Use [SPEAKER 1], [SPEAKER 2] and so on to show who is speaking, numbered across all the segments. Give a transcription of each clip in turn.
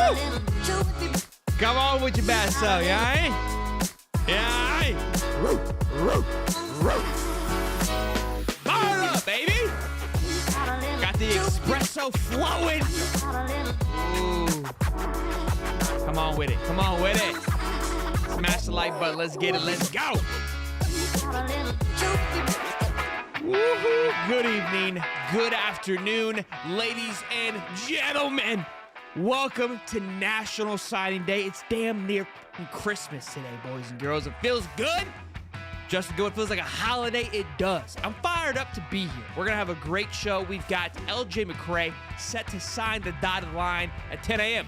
[SPEAKER 1] Come on with your best self, yeah? Yeah. Fire up, baby. Got the espresso flowing. Ooh. Come on with it. Come on with it. Smash the like button. Let's get it. Let's go. Woohoo. Good evening. Good afternoon, ladies and gentlemen. Welcome to National Signing Day. It's damn near Christmas today, boys and girls. It feels good. Just good. It feels like a holiday. It does. I'm fired up to be here. We're going to have a great show. We've got LJ McCray set to sign the dotted line at 10 a.m.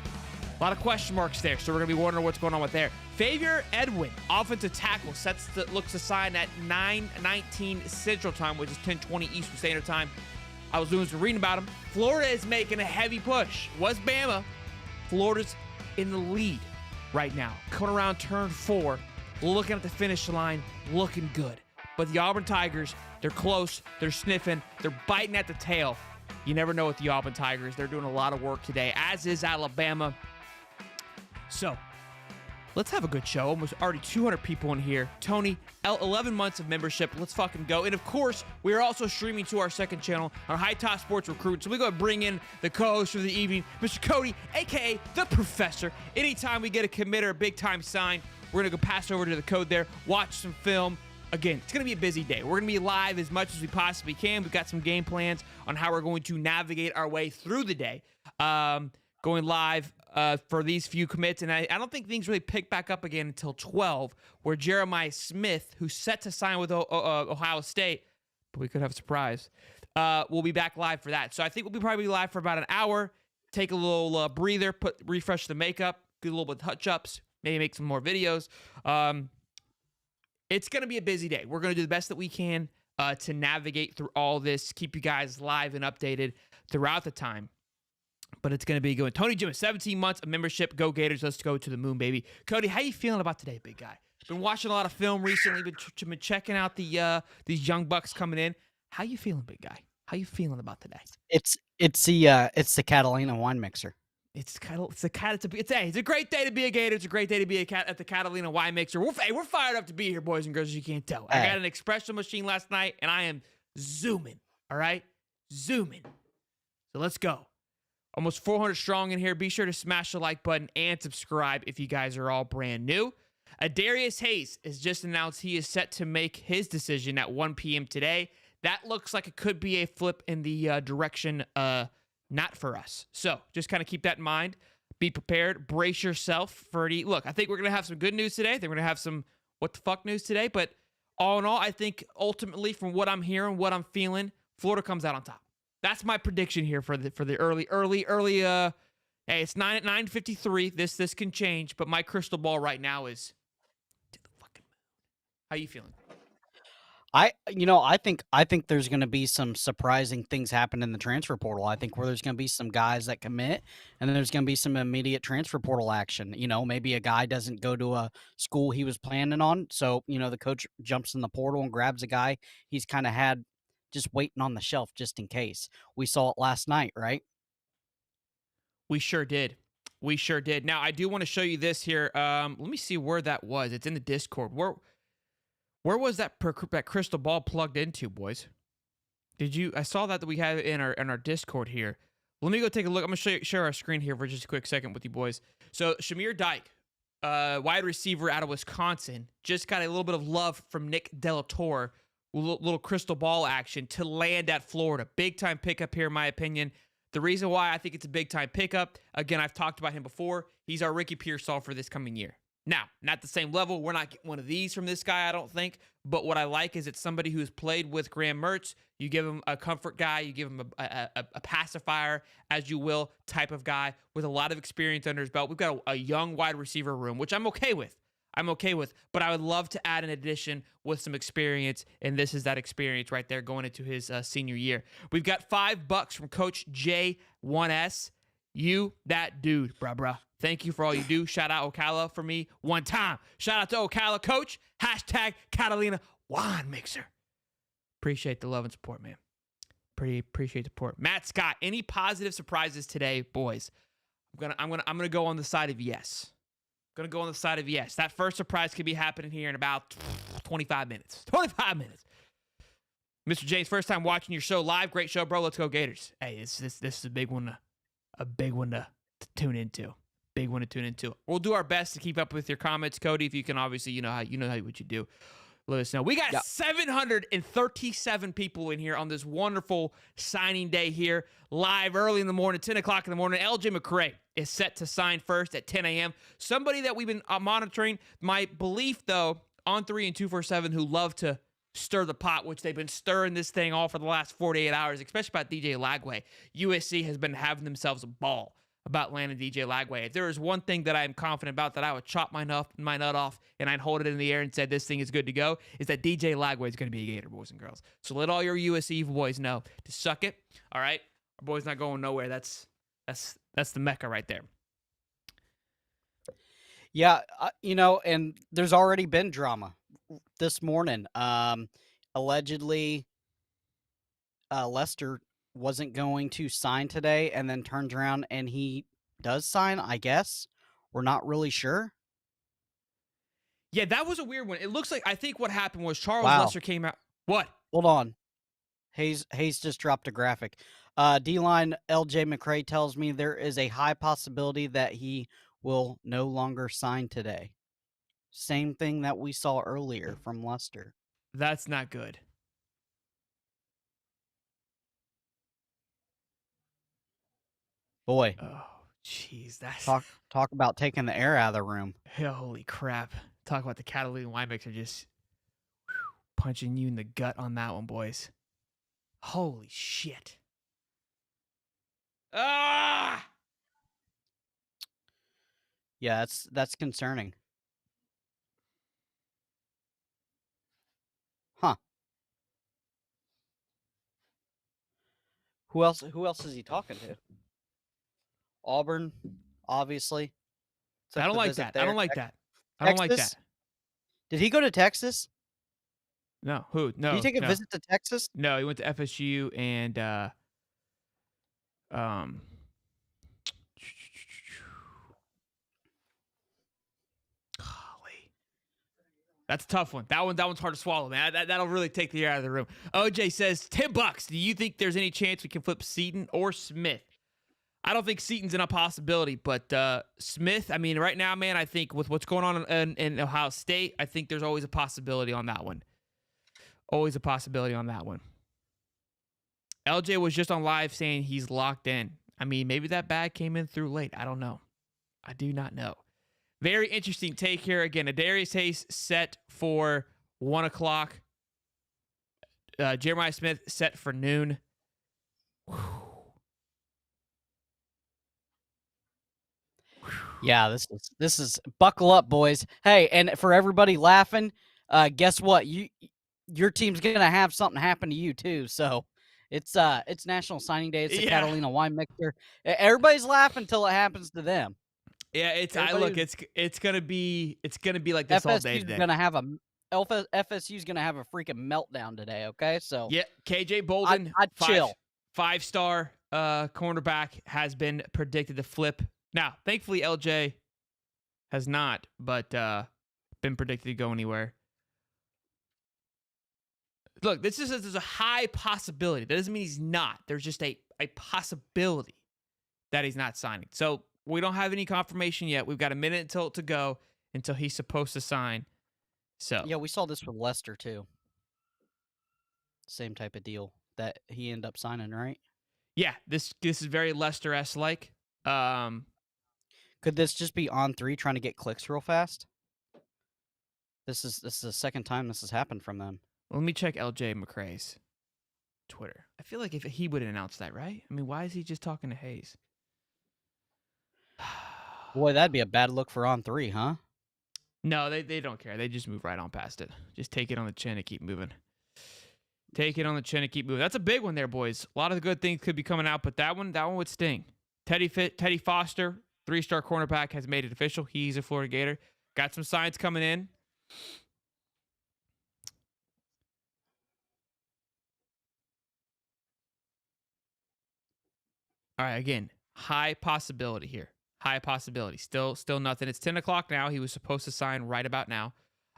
[SPEAKER 1] A lot of question marks there, so we're going to be wondering what's going on with there. Xavier Edwin, offensive tackle, looks to sign at 9:19 Central Time, which is 10:20 Eastern Standard Time. I was doing some reading about him. Florida is making a heavy push. Was Bama. Florida's in the lead right now. Coming around turn 4, looking at the finish line, looking good. But the Auburn Tigers, they're close. They're sniffing. They're biting at the tail. You never know with the Auburn Tigers. They're doing a lot of work today, as is Alabama. So, let's have a good show. Almost already 200 people in here. Tony, 11 months of membership. Let's fucking go. And of course, we are also streaming to our second channel, our High Top Sports Recruit. So we go bring in the co-host for the evening, Mr. Cody, aka the Professor. Anytime we get a commit or a big time sign, we're gonna go pass over to the code there, watch some film. Again, it's gonna be a busy day. We're gonna be live as much as we possibly can. We've got some game plans on how we're going to navigate our way through the day. Going live for these few commits, and I don't think things really pick back up again until 12, where Jeremiah Smith, who's set to sign with Ohio State, but we could have a surprise, we'll be back live for that. So I think we'll be probably live for about an hour, take a little breather, refresh the makeup, do a little bit of touch-ups, maybe make some more videos. It's going to be a busy day. We're going to do the best that we can to navigate through all this, keep you guys live and updated throughout the time. But it's going to be good. Tony Jim, 17 months of membership. Go Gators. Let's go to the moon, baby. Cody, how you feeling about today, big guy? Been watching a lot of film recently. Been checking out these young bucks coming in. How you feeling, big guy? How you feeling about today?
[SPEAKER 2] It's the Catalina wine mixer.
[SPEAKER 1] It's a great day to be a Gator. It's a great day to be at the Catalina wine mixer. We're fired up to be here, boys and girls, as you can't tell. I got an espresso machine last night, and I am zooming. All right? Zooming. So let's go. Almost 400 strong in here. Be sure to smash the like button and subscribe if you guys are all brand new. Darius Hayes has just announced he is set to make his decision at 1 p.m. today. That looks like it could be a flip in the direction not for us. So just kind of keep that in mind. Be prepared. Brace yourself for the look. I think we're going to have some good news today. I think we're going to have some what the fuck news today. But all in all, I think ultimately from what I'm hearing, what I'm feeling, Florida comes out on top. That's my prediction here for the early. Hey, it's 9:53. This can change, but my crystal ball right now is to the fucking moon. How you feeling?
[SPEAKER 2] I think there's going to be some surprising things happen in the transfer portal. I think where there's going to be some guys that commit, and then there's going to be some immediate transfer portal action. Maybe a guy doesn't go to a school he was planning on, so the coach jumps in the portal and grabs a guy he's kind of had just waiting on the shelf just in case. We saw it last night, right?
[SPEAKER 1] We sure did. Now, I do want to show you this here. Let me see where that was. It's in the Discord. Where was that crystal ball plugged into, boys? I saw that we had it in our Discord here. Let me go take a look. I'm going to share our screen here for just a quick second with you boys. So, Shamir Dyke, wide receiver out of Wisconsin, just got a little bit of love from Nick Delatorre. Little crystal ball action to land at Florida. Big time pickup here, in my opinion. The reason why I think it's a big time pickup, again, I've talked about him before. He's our Ricky Pearsall for this coming year. Now, not the same level. We're not getting one of these from this guy, I don't think. But what I like is it's somebody who's played with Graham Mertz. You give him a comfort guy. You give him a pacifier, as you will, type of guy with a lot of experience under his belt. We've got a young wide receiver room, which I'm okay with. But I would love to add an addition with some experience, and this is that experience right there going into his senior year. We've got $5 from Coach J1S. You, that dude, bruh. Thank you for all you do. Shout out Ocala for me one time. Shout out to Ocala, Coach. Hashtag Catalina Wine Mixer. Appreciate the love and support, man. Appreciate the support. Matt Scott, any positive surprises today, boys? I'm gonna go on the side of yes. Gonna go on the side of yes. That first surprise could be happening here in about 25 minutes. 25 minutes. Mr. James, first time watching your show live. Great show, bro. Let's go Gators. Hey, this is a big one. A big one to tune into. Big one to tune into. We'll do our best to keep up with your comments, Cody. If you can, obviously, what you do. Let us know. We got 737 people in here on this wonderful signing day here, live early in the morning, 10 o'clock in the morning. LJ McCray is set to sign first at 10 a.m. Somebody that we've been monitoring. My belief, though, on 3 and 247, who love to stir the pot, which they've been stirring this thing all for the last 48 hours, especially about DJ Lagway. USC has been having themselves a ball about landing DJ Lagway. If there is one thing that I am confident about that I would chop my nut off and I'd hold it in the air and said this thing is good to go, is that DJ Lagway is going to be a Gator, boys and girls. So let all your USC boys know to suck it. All right, our boy's not going nowhere. That's the Mecca right there.
[SPEAKER 2] Yeah, and there's already been drama this morning. Allegedly, Lester wasn't going to sign today and then turns around and he does sign, I guess. We're not really sure.
[SPEAKER 1] Yeah, that was a weird one. It looks like, I think what happened was Charles Lester came out. What?
[SPEAKER 2] Hold on. Hayes just dropped a graphic. D-line LJ McCray tells me there is a high possibility that he will no longer sign today. Same thing that we saw earlier from Lester.
[SPEAKER 1] That's not good.
[SPEAKER 2] Boy.
[SPEAKER 1] Oh, jeez. That's
[SPEAKER 2] talk about taking the air out of the room.
[SPEAKER 1] Holy crap. Talk about the Catalina wine mixer just punching you in the gut on that one, boys. Holy shit. Ah!
[SPEAKER 2] Yeah, that's concerning. Huh. Who else is he talking to? Auburn, obviously.
[SPEAKER 1] I don't like that. I don't like that. I don't like that.
[SPEAKER 2] Did he go to Texas?
[SPEAKER 1] No. Who? No.
[SPEAKER 2] Did he take a visit to Texas?
[SPEAKER 1] No, he went to FSU and golly. That's a tough one. That one's hard to swallow, man. That'll really take the air out of the room. OJ says $10. Do you think there's any chance we can flip Seton or Smith? I don't think Seton's in a possibility, but Smith, I mean, right now, man, I think with what's going on in Ohio State, I think there's always a possibility on that one. Always a possibility on that one. LJ was just on live saying he's locked in. I mean, maybe that bag came in through late. I don't know. I do not know. Very interesting take here. Again, Adarius Hayes set for 1 o'clock. Jeremiah Smith set for noon. Whew.
[SPEAKER 2] Yeah, this is buckle up, boys. Hey, and for everybody laughing, guess what? Your team's gonna have something happen to you too. So it's National Signing Day. It's the Catalina wine mixer. Everybody's laughing until it happens to them.
[SPEAKER 1] Yeah, it's gonna be like this all day today.
[SPEAKER 2] FSU's gonna have a freaking meltdown today. Okay, so
[SPEAKER 1] yeah, KJ Bolden,
[SPEAKER 2] I'd chill.
[SPEAKER 1] 5-star cornerback has been predicted to flip. Now, thankfully, LJ has not, but been predicted to go anywhere. Look, there's a high possibility. That doesn't mean he's not. There's just a possibility that he's not signing. So we don't have any confirmation yet. We've got a minute to go until he's supposed to sign. So
[SPEAKER 2] yeah, we saw this with Lester too. Same type of deal that he ended up signing, right?
[SPEAKER 1] Yeah, this is very Lester-esque like.
[SPEAKER 2] Could this just be on 3 trying to get clicks real fast? This is the second time this has happened from them.
[SPEAKER 1] Let me check LJ McCray's Twitter. I feel like if he would announce that, right? I mean, why is he just talking to Hayes?
[SPEAKER 2] Boy, that'd be a bad look for on 3, huh?
[SPEAKER 1] No, they don't care. They just move right on past it. Just take it on the chin and keep moving. Take it on the chin and keep moving. That's a big one there, boys. A lot of the good things could be coming out, but that one would sting. Teddy Foster, 3-star cornerback, has made it official. He's a Florida Gator. Got some signs coming in. All right, again, high possibility here. High possibility. Still nothing. It's 10 o'clock now. He was supposed to sign right about now.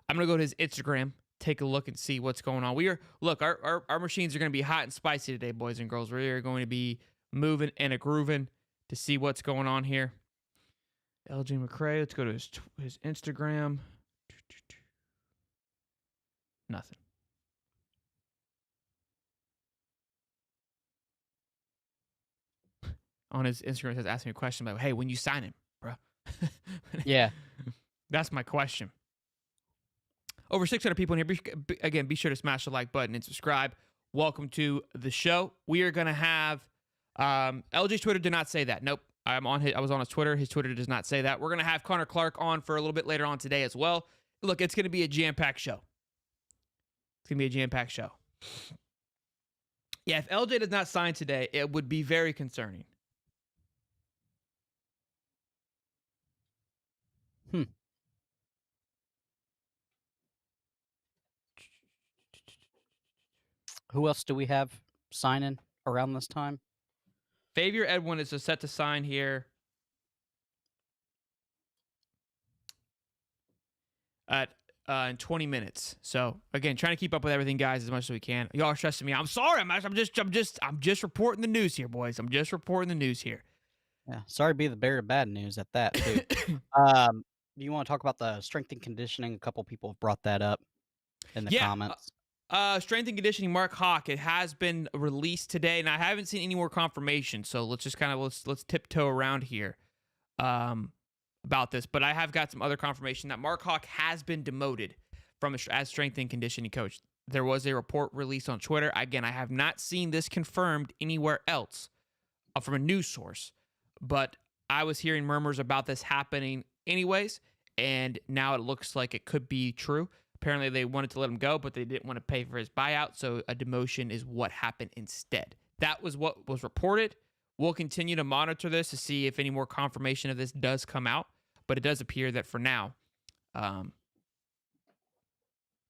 [SPEAKER 1] I'm going to go to his Instagram, take a look and see what's going on. Our machines are going to be hot and spicy today, boys and girls. We are going to be moving and a grooving to see what's going on here. LJ McCray, let's go to his Instagram. Nothing. On his Instagram, it says, ask me a question like, hey, when you sign him, bro?
[SPEAKER 2] Yeah.
[SPEAKER 1] That's my question. Over 600 people in here. Again, be sure to smash the like button and subscribe. Welcome to the show. We are going to have LJ's Twitter did not say that. Nope. I was on his Twitter. His Twitter does not say that. We're going to have Connor Clark on for a little bit later on today as well. Look, it's going to be a jam-packed show. It's going to be a jam-packed show. Yeah, if LJ does not sign today, it would be very concerning.
[SPEAKER 2] Who else do we have signing around this time?
[SPEAKER 1] Xavier Edwin is set to sign here at in 20 minutes. So again, trying to keep up with everything, guys, as much as we can. Y'all are stressing me out. I'm sorry. I'm just reporting the news here, boys. I'm just reporting the news here.
[SPEAKER 2] Yeah. Sorry to be the bearer of bad news at that, too. Do you want to talk about the strength and conditioning? A couple people have brought that up in the comments.
[SPEAKER 1] Strength and conditioning, Mark Hawk. It has been released today, and I haven't seen any more confirmation. So let's just kind of let's tiptoe around here about this. But I have got some other confirmation that Mark Hawk has been demoted from as strength and conditioning coach. There was a report released on Twitter. Again, I have not seen this confirmed anywhere else from a news source, but I was hearing murmurs about this happening anyways, and now it looks like it could be true. Apparently, they wanted to let him go, but they didn't want to pay for his buyout, so a demotion is what happened instead. That was what was reported. We'll continue to monitor this to see if any more confirmation of this does come out, but it does appear that for now,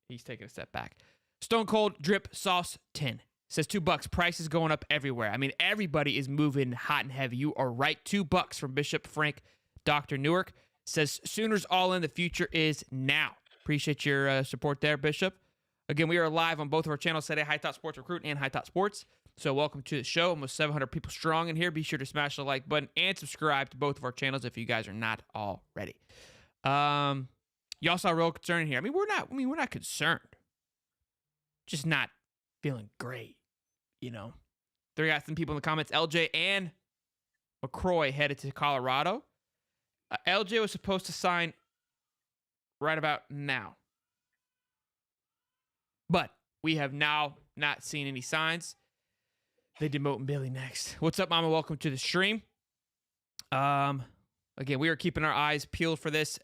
[SPEAKER 1] he's taking a step back. Stone Cold Drip Sauce 10 says $2. Price is going up everywhere. I mean, everybody is moving hot and heavy. You are right. $2 from Bishop Frank. Dr. Newark says Sooners all in. The future is now. Appreciate your support there, Bishop. Again, we are live on both of our channels today, High Top Sports Recruit and High Top Sports. So welcome to the show. Almost 700 people strong in here. Be sure to smash the like button and subscribe to both of our channels if you guys are not already. Y'all saw real concern in here. We're not concerned. Just not feeling great, you know. There got some people in the comments. LJ and McCray headed to Colorado. LJ was supposed to sign right about now, but we have now not seen any signs. They demoting Billy next. What's up, Mama? Welcome to the stream. Again, we are keeping our eyes peeled for this.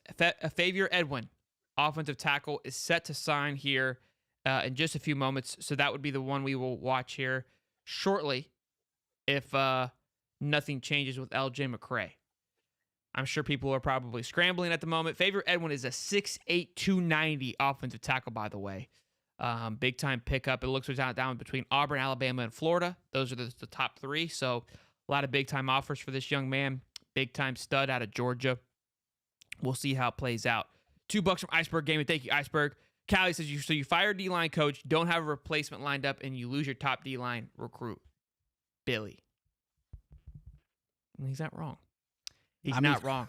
[SPEAKER 1] Xavier Edwin, offensive tackle, is set to sign here in just a few moments. So that would be the one we will watch here shortly if nothing changes with LJ McCray. I'm sure people are probably scrambling at the moment. Xavier Edwin is a 6'8", 290 offensive tackle, by the way. Big time pickup. It looks down between Auburn, Alabama, and Florida. Those are the top three. So a lot of big time offers for this young man. Big time stud out of Georgia. We'll see how it plays out. $2 from Iceberg Gaming. Thank you, Iceberg. Callie says, so you fire D-line coach, don't have a replacement lined up, and you lose your top D-line recruit. Billy. He's not wrong. He's not wrong.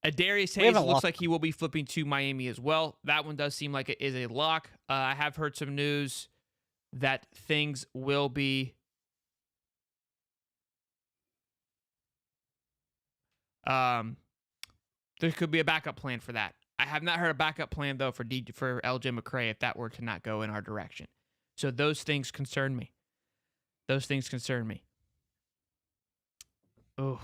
[SPEAKER 1] Adarius Hayes looks like he will be flipping to Miami as well. That one does seem like it is a lock. I have heard some news that things will be there could be a backup plan for that. I have not heard a backup plan though for LJ McCray if that were to not go in our direction. So those things concern me. Oh.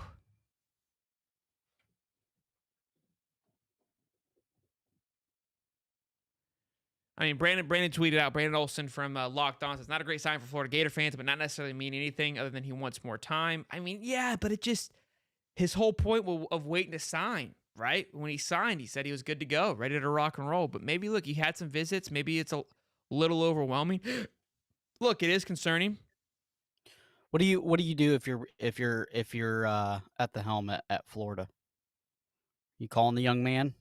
[SPEAKER 1] Brandon tweeted out, Brandon Olson from Locked On says, not a great sign for Florida Gator fans, but not necessarily mean anything other than he wants more time. Yeah, but his whole point of waiting to sign, right? When he signed, he said he was good to go, ready to rock and roll. But maybe, look, he had some visits. Maybe it's a little overwhelming. Look, it is concerning.
[SPEAKER 2] What do you do if you're at the helm at Florida? You calling the young man?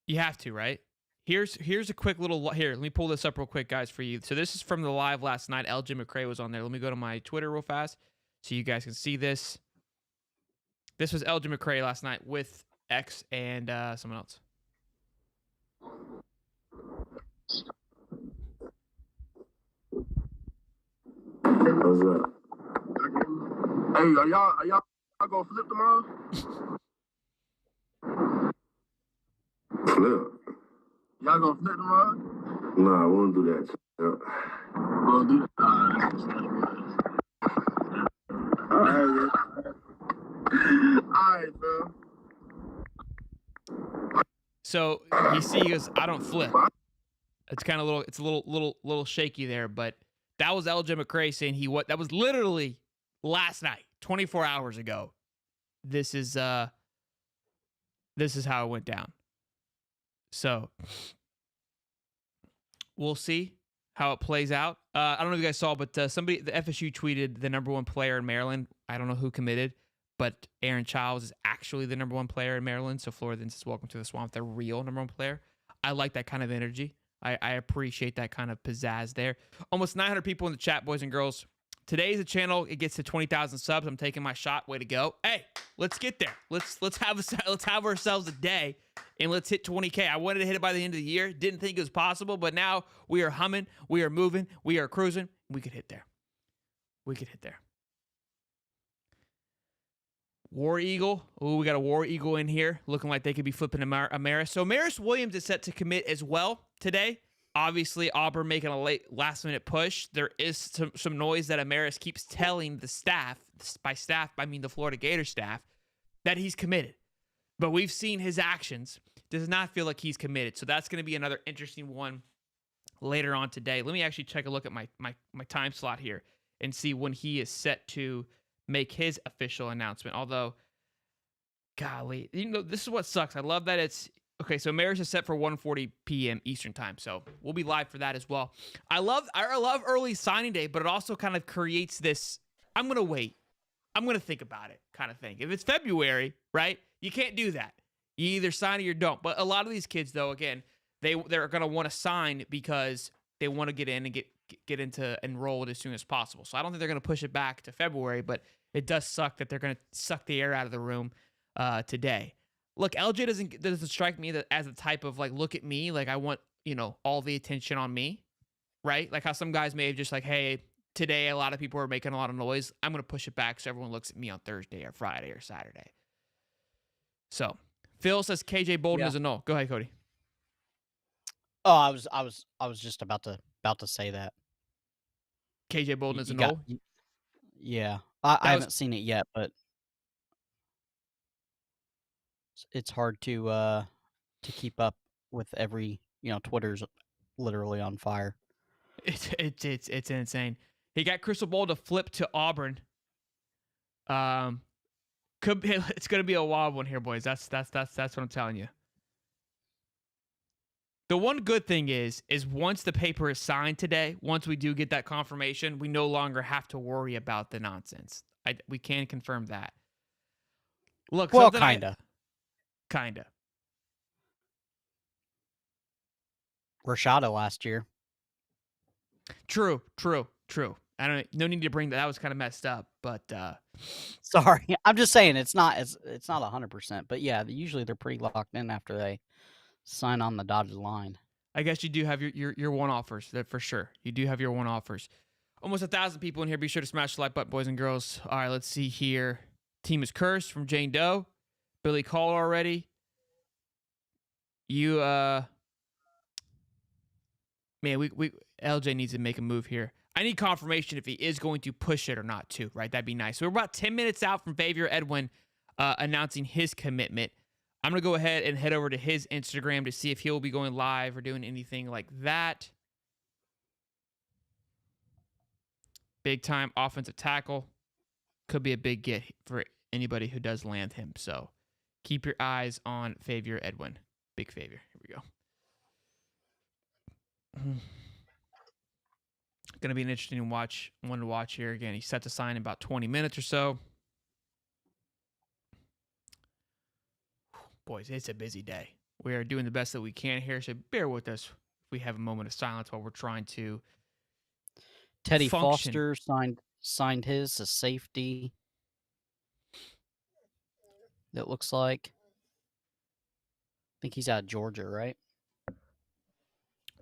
[SPEAKER 1] You have to, right? Here's a quick little here. Let me pull this up real quick, guys, for you. So this is from the live last night. LJ McCray was on there. Let me go to my Twitter real fast so you guys can see this. This was LJ McCray last night with X and someone else.
[SPEAKER 3] What's up? Hey, are y'all gonna flip tomorrow? Flip? Y'all gonna flip tomorrow? Nah, I won't do that. Won't do that? Alright, alright, bro.
[SPEAKER 1] So he goes, I don't flip. It's kind of it's a little shaky there, but that was LJ McCray saying that was literally last night, 24 hours ago. This is how it went down. So we'll see how it plays out. I don't know if you guys saw, but the FSU tweeted the number one player in Maryland. I don't know who committed, but Aaron Childs is actually the number one player in Maryland. So Florida says, welcome to the Swamp, the real number one player. I like that kind of energy. I appreciate that kind of pizzazz there. Almost 900 people in the chat, boys and girls. Today's the channel. It gets to 20,000 subs. I'm taking my shot. Way to go. Hey, let's get there. Let's have ourselves a day and let's hit 20K. I wanted to hit it by the end of the year. Didn't think it was possible, but now we are humming. We are moving. We are cruising. We could hit there. We could hit there. War Eagle. Oh, we got a War Eagle in here looking like they could be flipping Amaris. So Amaris Williams is set to commit as well today. Obviously, Auburn making a last-minute push. There is some noise that Amaris keeps telling the staff, by staff, I mean the Florida Gator staff, that he's committed. But we've seen his actions. Does not feel like he's committed. So that's going to be another interesting one later on today. Let me actually take a look at my time slot here and see when he is set to make his official announcement. Although, golly, this is what sucks. I love that it's... Okay, so Maris is set for 1:40 p.m. Eastern time, so we'll be live for that as well. I love early signing day, but it also kind of creates this, I'm going to wait. I'm going to think about it kind of thing. If it's February, right, you can't do that. You either sign or you don't. But a lot of these kids, though, again, they're going to want to sign because they want to get in and get into enrolled as soon as possible. So I don't think they're going to push it back to February, but it does suck that they're going to suck the air out of the room today. Look, LJ doesn't strike me as a type of like, look at me, like I want, all the attention on me, right? Like how some guys may have just like, hey, today a lot of people are making a lot of noise. I'm going to push it back so everyone looks at me on Thursday or Friday or Saturday. So Phil says KJ Bolden is a no. Go ahead, Cody.
[SPEAKER 2] Oh, I was just about to say that.
[SPEAKER 1] KJ Bolden is a no?
[SPEAKER 2] Yeah. I haven't seen it yet, but it's hard to keep up with every, Twitter's literally on fire.
[SPEAKER 1] It's insane. He got Crystal Ball to flip to Auburn. It's gonna be a wild one here, boys. That's what I'm telling you. The one good thing is once the paper is signed today, once we do get that confirmation, we no longer have to worry about the nonsense. We can confirm that. Look,
[SPEAKER 2] well, kinda. Rashada last year.
[SPEAKER 1] True. I don't. No need to bring that. That was kind of messed up, but
[SPEAKER 2] sorry. I'm just saying it's not 100%, but yeah, usually they're pretty locked in after they sign on the dotted line.
[SPEAKER 1] I guess you do have your one offers, that for sure. You do have your one offers. Almost 1,000 people in here. Be sure to smash the like button, boys and girls. All right, let's see here. Team is cursed from Jane Doe. Billy called already. You man, we LJ needs to make a move here. I need confirmation if he is going to push it or not, too, right? That'd be nice. So we're about 10 minutes out from Xavier Edwin announcing his commitment. I'm going to go ahead and head over to his Instagram to see if he'll be going live or doing anything like that. Big time offensive tackle. Could be a big get for anybody who does land him. So keep your eyes on Xavier Edwin. Big Xavier. Here we go. Going to be an interesting one to watch here. Again, he's set to sign in about 20 minutes or so. Boys, it's a busy day. We are doing the best that we can here, so bear with us if we have a moment of silence while we're trying to
[SPEAKER 2] Teddy
[SPEAKER 1] function.
[SPEAKER 2] Foster signed his a safety. That looks like. I think he's out of Georgia, right?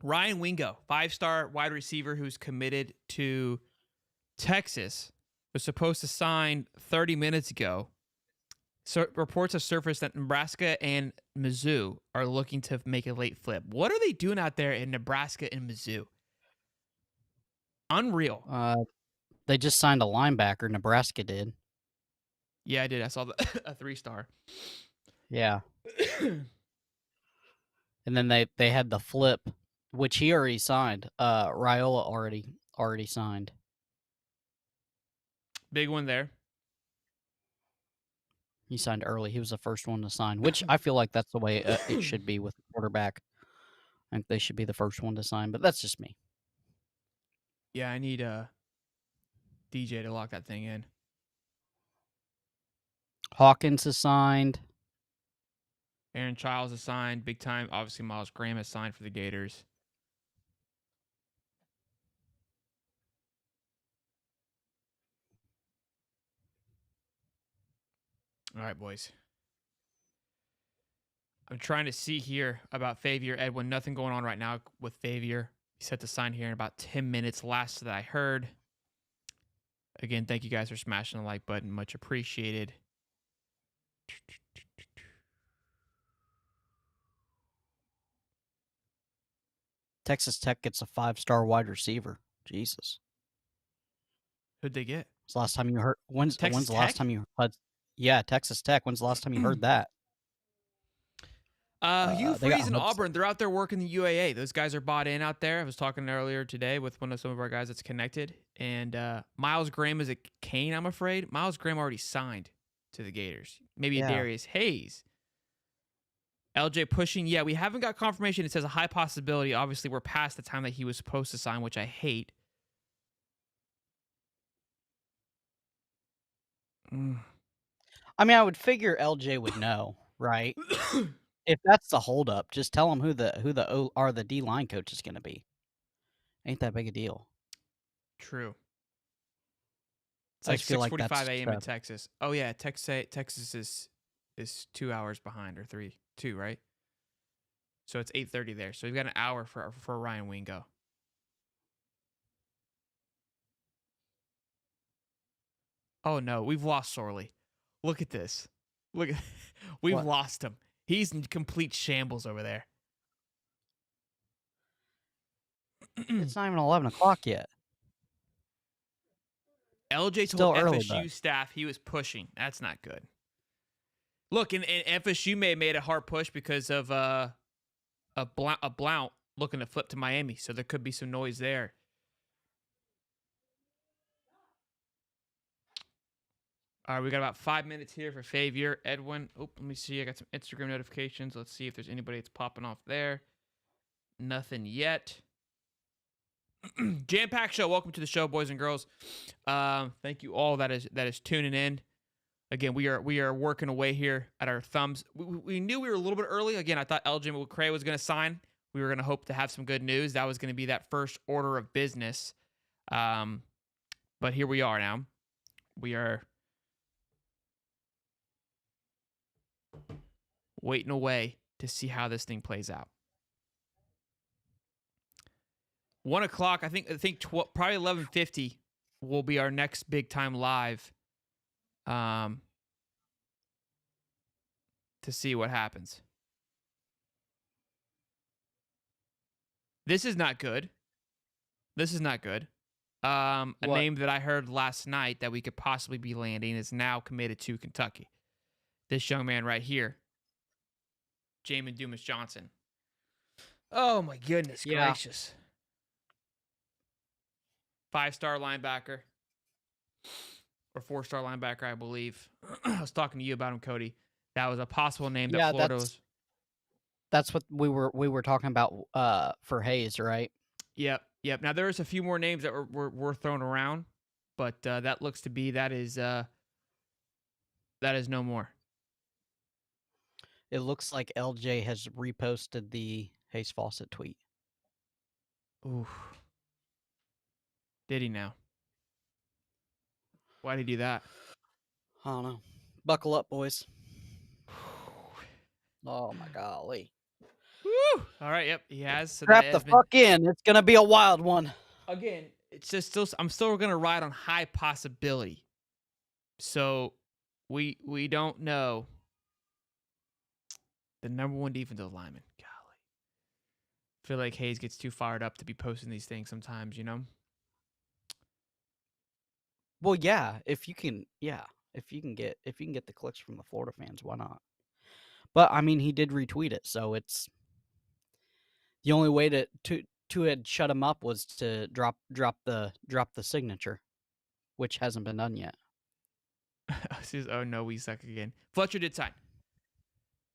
[SPEAKER 1] Ryan Wingo, 5-star wide receiver who's committed to Texas, was supposed to sign 30 minutes ago. So reports have surfaced that Nebraska and Mizzou are looking to make a late flip. What are they doing out there in Nebraska and Mizzou? Unreal.
[SPEAKER 2] They just signed a linebacker. Nebraska did.
[SPEAKER 1] Yeah, I did. I saw a 3-star.
[SPEAKER 2] Yeah. And then they had the flip, which he already signed. Raiola already signed.
[SPEAKER 1] Big one there.
[SPEAKER 2] He signed early. He was the first one to sign, which I feel like that's the way it should be with the quarterback. I think they should be the first one to sign, but that's just me.
[SPEAKER 1] Yeah, I need DJ to lock that thing in.
[SPEAKER 2] Hawkins is signed.
[SPEAKER 1] Aaron Childs is signed. Big time. Obviously, Miles Graham is signed for the Gators. All right, boys. I'm trying to see here about Favier. Edwin, nothing going on right now with Favier. He's set to sign here in about 10 minutes, last that I heard. Again, thank you guys for smashing the like button. Much appreciated.
[SPEAKER 2] Texas Tech gets a 5-star wide receiver. Jesus.
[SPEAKER 1] Who'd they get?
[SPEAKER 2] When's the last time you heard? When's the
[SPEAKER 1] Texas
[SPEAKER 2] last
[SPEAKER 1] Tech?
[SPEAKER 2] time you heard? Yeah, Texas Tech. When's the last time you heard that?
[SPEAKER 1] Hugh
[SPEAKER 2] they got
[SPEAKER 1] Freeze and
[SPEAKER 2] Hudson.
[SPEAKER 1] Auburn, they're out there working the UAA. Those guys are bought in out there. I was talking earlier today with some of our guys that's connected. And Miles Graham is a Kane, I'm afraid. Miles Graham already signed to the Gators. Maybe
[SPEAKER 2] Yeah.
[SPEAKER 1] Darius Hayes. LJ pushing. Yeah, we haven't got confirmation. It says a high possibility. Obviously, we're past the time that he was supposed to sign, which I hate.
[SPEAKER 2] I mean, I would figure LJ would know, right? If that's the holdup, just tell him who the D line coach is going to be. Ain't that big a deal?
[SPEAKER 1] True. It's
[SPEAKER 2] I
[SPEAKER 1] like
[SPEAKER 2] just feel like
[SPEAKER 1] 6:45
[SPEAKER 2] that's
[SPEAKER 1] a.m. in Texas. Oh yeah, Texas is 2 hours behind or 2, right? So it's 8:30 there. So we've got an hour for Ryan Wingo. Oh no, we've lost Sorley. Look at this. We've
[SPEAKER 2] What?
[SPEAKER 1] lost him. He's in complete shambles over there.
[SPEAKER 2] It's not even 11 o'clock yet.
[SPEAKER 1] LJ
[SPEAKER 2] Still
[SPEAKER 1] told
[SPEAKER 2] early,
[SPEAKER 1] FSU
[SPEAKER 2] but-
[SPEAKER 1] staff he was pushing. That's not good. Look, and FSU may have made a hard push because of a Blount looking to flip to Miami, so there could be some noise there. All right, we got about 5 minutes here for Favier. Edwin. Oh, let me see. I got some Instagram notifications. Let's see if there's anybody that's popping off there. Nothing yet. Jam-packed show. Welcome to the show, boys and girls. Thank you all that is tuning in. Again, we are working away here at our thumbs. We knew we were a little bit early. Again, I thought LJ McCray was going to sign. We were going to hope to have some good news. That was going to be that first order of business. But here we are now. We are waiting away to see how this thing plays out. 1 o'clock, I think probably 11:50 will be our next big time live. To see what happens. This is not good. A name that I heard last night that we could possibly be landing is now committed to Kentucky. This young man right here, Jamin Dumas Johnson. Oh my goodness gracious. 5-star linebacker. Or 4-star linebacker, I believe. I was talking to you about him, Cody. That was a possible name that Florida was.
[SPEAKER 2] That's what we were talking about for Hayes, right?
[SPEAKER 1] Yep. Yep. Now there's a few more names that were thrown around, but that looks to be that is no more.
[SPEAKER 2] It looks like LJ has reposted the Hayes Fawcett tweet.
[SPEAKER 1] Ooh. Did he now? Why'd he do that?
[SPEAKER 2] I don't know. Buckle up, boys. Oh my golly.
[SPEAKER 1] Woo! All right, yep, he has. So
[SPEAKER 2] Strap
[SPEAKER 1] that
[SPEAKER 2] the
[SPEAKER 1] has been,
[SPEAKER 2] fuck in. It's gonna be a wild one.
[SPEAKER 1] again, it's just still I'm still gonna ride on high possibility. So we don't know the number one defensive lineman. Golly. I feel like Hayes gets too fired up to be posting these things sometimes, you know?
[SPEAKER 2] Well, yeah, if you can get the clicks from the Florida fans, why not? But I mean, he did retweet it, so it's the only way to had shut him up was to drop the signature, which hasn't been done yet.
[SPEAKER 1] Oh no, we suck again. Fletcher did sign.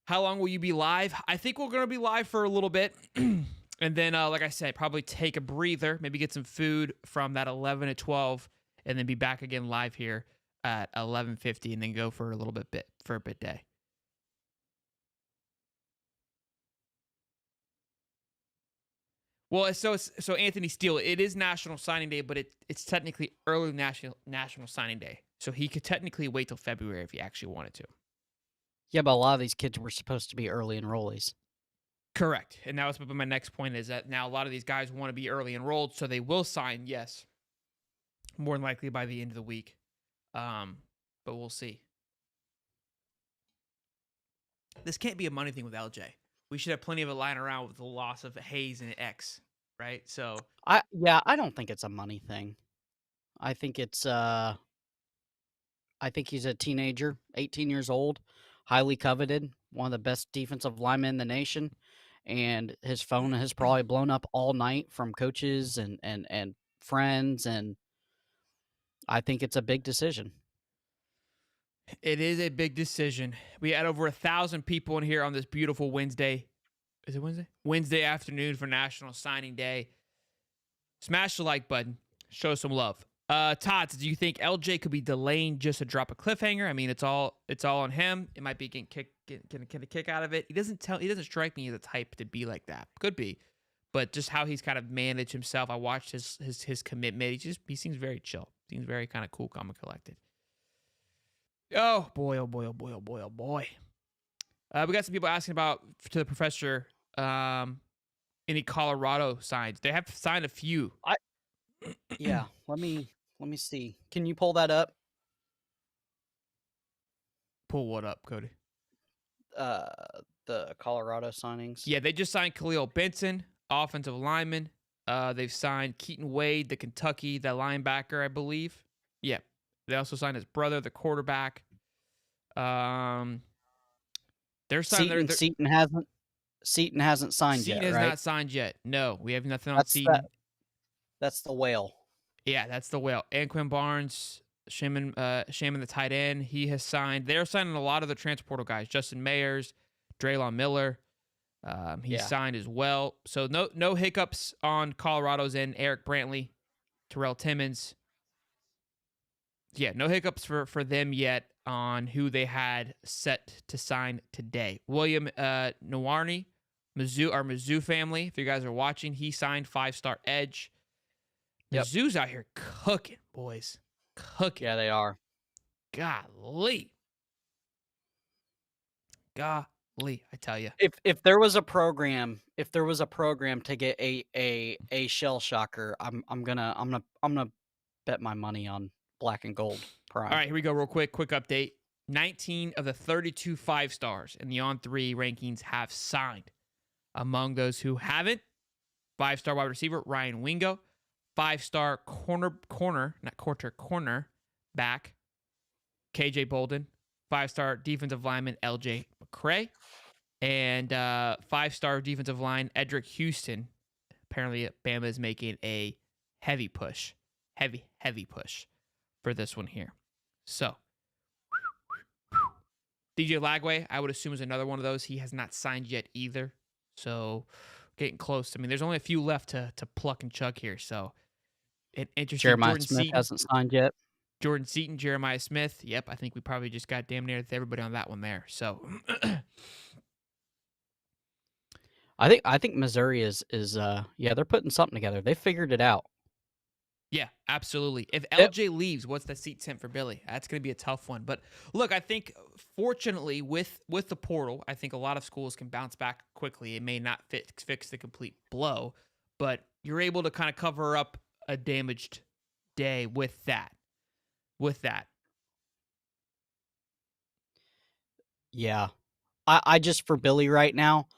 [SPEAKER 1] How long will you be live? I think we're gonna be live for a little bit. And then, like I said, probably take a breather, maybe get some food from that 11 to 12, and then be back again live here at 11:50, and then go for a bit day. Well, so Anthony Steele, it is National Signing Day, but it's technically early National Signing Day, so he could technically wait till February if he actually wanted to.
[SPEAKER 2] Yeah, but a lot of these kids were supposed to be early enrollees.
[SPEAKER 1] Correct. And that was my next point, is that now a lot of these guys want to be early enrolled, so they will sign, yes, more than likely by the end of the week. But we'll see. This can't be a money thing with LJ. We should have plenty of it lying around with the loss of Hayes and X, right? So
[SPEAKER 2] I don't think it's a money thing. I think it's I think he's a teenager, 18 years old, highly coveted, one of the best defensive linemen in the nation, and his phone has probably blown up all night from coaches and friends, and I think it's a big decision.
[SPEAKER 1] it is a big decision. We had over 1,000 people in here on this beautiful Wednesday. Is it Wednesday? Wednesday afternoon for National Signing Day. Smash the like button. Show some love. Todd, do you think LJ could be delaying just to drop a cliffhanger? I mean, it's all on him. It might be getting a kick out of it. He doesn't strike me as a type to be like that. Could be, but just how he's kind of managed himself. I watched his commitment. He seems very chill. Seems very kind of cool, calm, and collected. Oh boy, oh boy, oh boy, oh boy, oh boy. We got some people asking about to the professor. Any Colorado signs? They have signed a few.
[SPEAKER 2] Yeah, let me see. Can you pull that up?
[SPEAKER 1] Pull what up, Cody?
[SPEAKER 2] The Colorado signings.
[SPEAKER 1] Yeah, they just signed Khalil Benson, offensive lineman. They've signed Keaton Wade, the linebacker, I believe. Yeah. They also signed his brother, the quarterback. They're signing.
[SPEAKER 2] Seaton hasn't signed yet, right?
[SPEAKER 1] Seaton has not signed yet. No, we have nothing on Seaton.
[SPEAKER 2] That's the whale.
[SPEAKER 1] Yeah, that's the whale. And Quinn Barnes, Shaman the tight end, he has signed. They're signing a lot of the transfer portal guys. Justin Mayers, Draylon Miller, he signed as well. So no hiccups on Colorado's end. Eric Brantley, Terrell Timmons. Yeah, no hiccups for them yet on who they had set to sign today. William Nwarni, our Mizzou family, if you guys are watching, he signed 5-star edge.
[SPEAKER 2] Yep.
[SPEAKER 1] Mizzou's out here cooking, boys. Cooking.
[SPEAKER 2] Yeah, they are.
[SPEAKER 1] Golly, I tell you.
[SPEAKER 2] If there was a program to get a shell shocker, I'm gonna bet my money on Black and Gold Prime.
[SPEAKER 1] All right, here we go. Real quick update. 19 of the 32 5-stars in the On3 rankings have signed. Among those who haven't, 5-star wide receiver Ryan Wingo, 5-star corner back KJ Bolden, 5-star defensive lineman LJ McCray, and 5-star defensive line Edric Houston. Apparently, Bama is making a heavy push for this one here. So, DJ Lagway, I would assume, is another one of those. He has not signed yet either. So, getting close. I mean, there's only a few left to pluck and chug here. So, interesting.
[SPEAKER 2] Jeremiah Smith hasn't signed yet.
[SPEAKER 1] Jordan Seaton, Jeremiah Smith. Yep, I think we probably just got damn near everybody on that one there. So,
[SPEAKER 2] I think Missouri is they're putting something together. They figured it out.
[SPEAKER 1] yeah, absolutely. If LJ leaves, what's the seat temp for Billy? That's going to be a tough one. But look, I think fortunately with the portal, I think a lot of schools can bounce back quickly. It may not fix the complete blow, but you're able to kind of cover up a damaged day with that.
[SPEAKER 2] Yeah. I just, for Billy right now,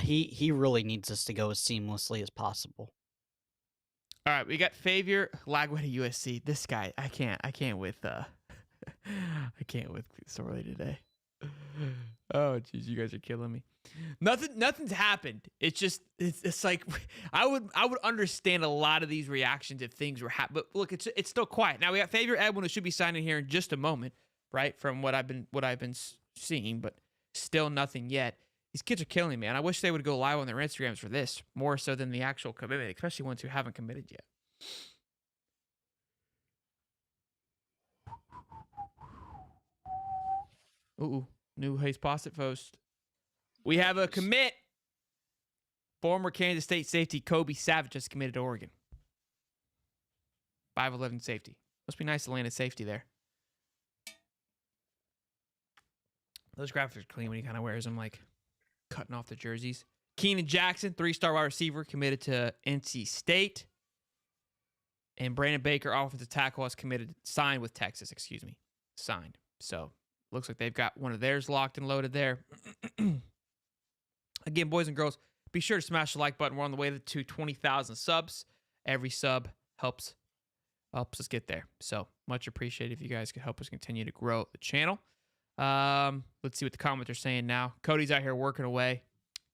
[SPEAKER 2] he really needs us to go as seamlessly as possible.
[SPEAKER 1] All right, we got Favier Lagway to USC. This guy, I can't with Sorley today. Oh, jeez, you guys are killing me. Nothing's happened. It's like I would understand a lot of these reactions if things were happening. But look, it's still quiet. Now we got Favier Edwin, who should be signing here in just a moment, right? From what I've been seeing, but still nothing yet. These kids are killing me, man. I wish they would go live on their Instagrams for this, more so than the actual commitment, especially ones who haven't committed yet. Ooh, new Hayes Posset post. We have a commit. Former Kansas State safety Kobe Savage just committed to Oregon. 5'11" safety. Must be nice to land a safety there. Those graphics are clean when he kind of wears them, like cutting off the jerseys. Keenan Jackson, 3-star wide receiver, committed to NC State. And Brandon Baker, offensive tackle, has signed with Texas, signed. So, looks like they've got one of theirs locked and loaded there. Again, boys and girls, be sure to smash the like button. We're on the way to 20,000 subs. Every sub helps us get there. So, much appreciated if you guys could help us continue to grow the channel. Let's see what the comments are saying now. Cody's out here working away.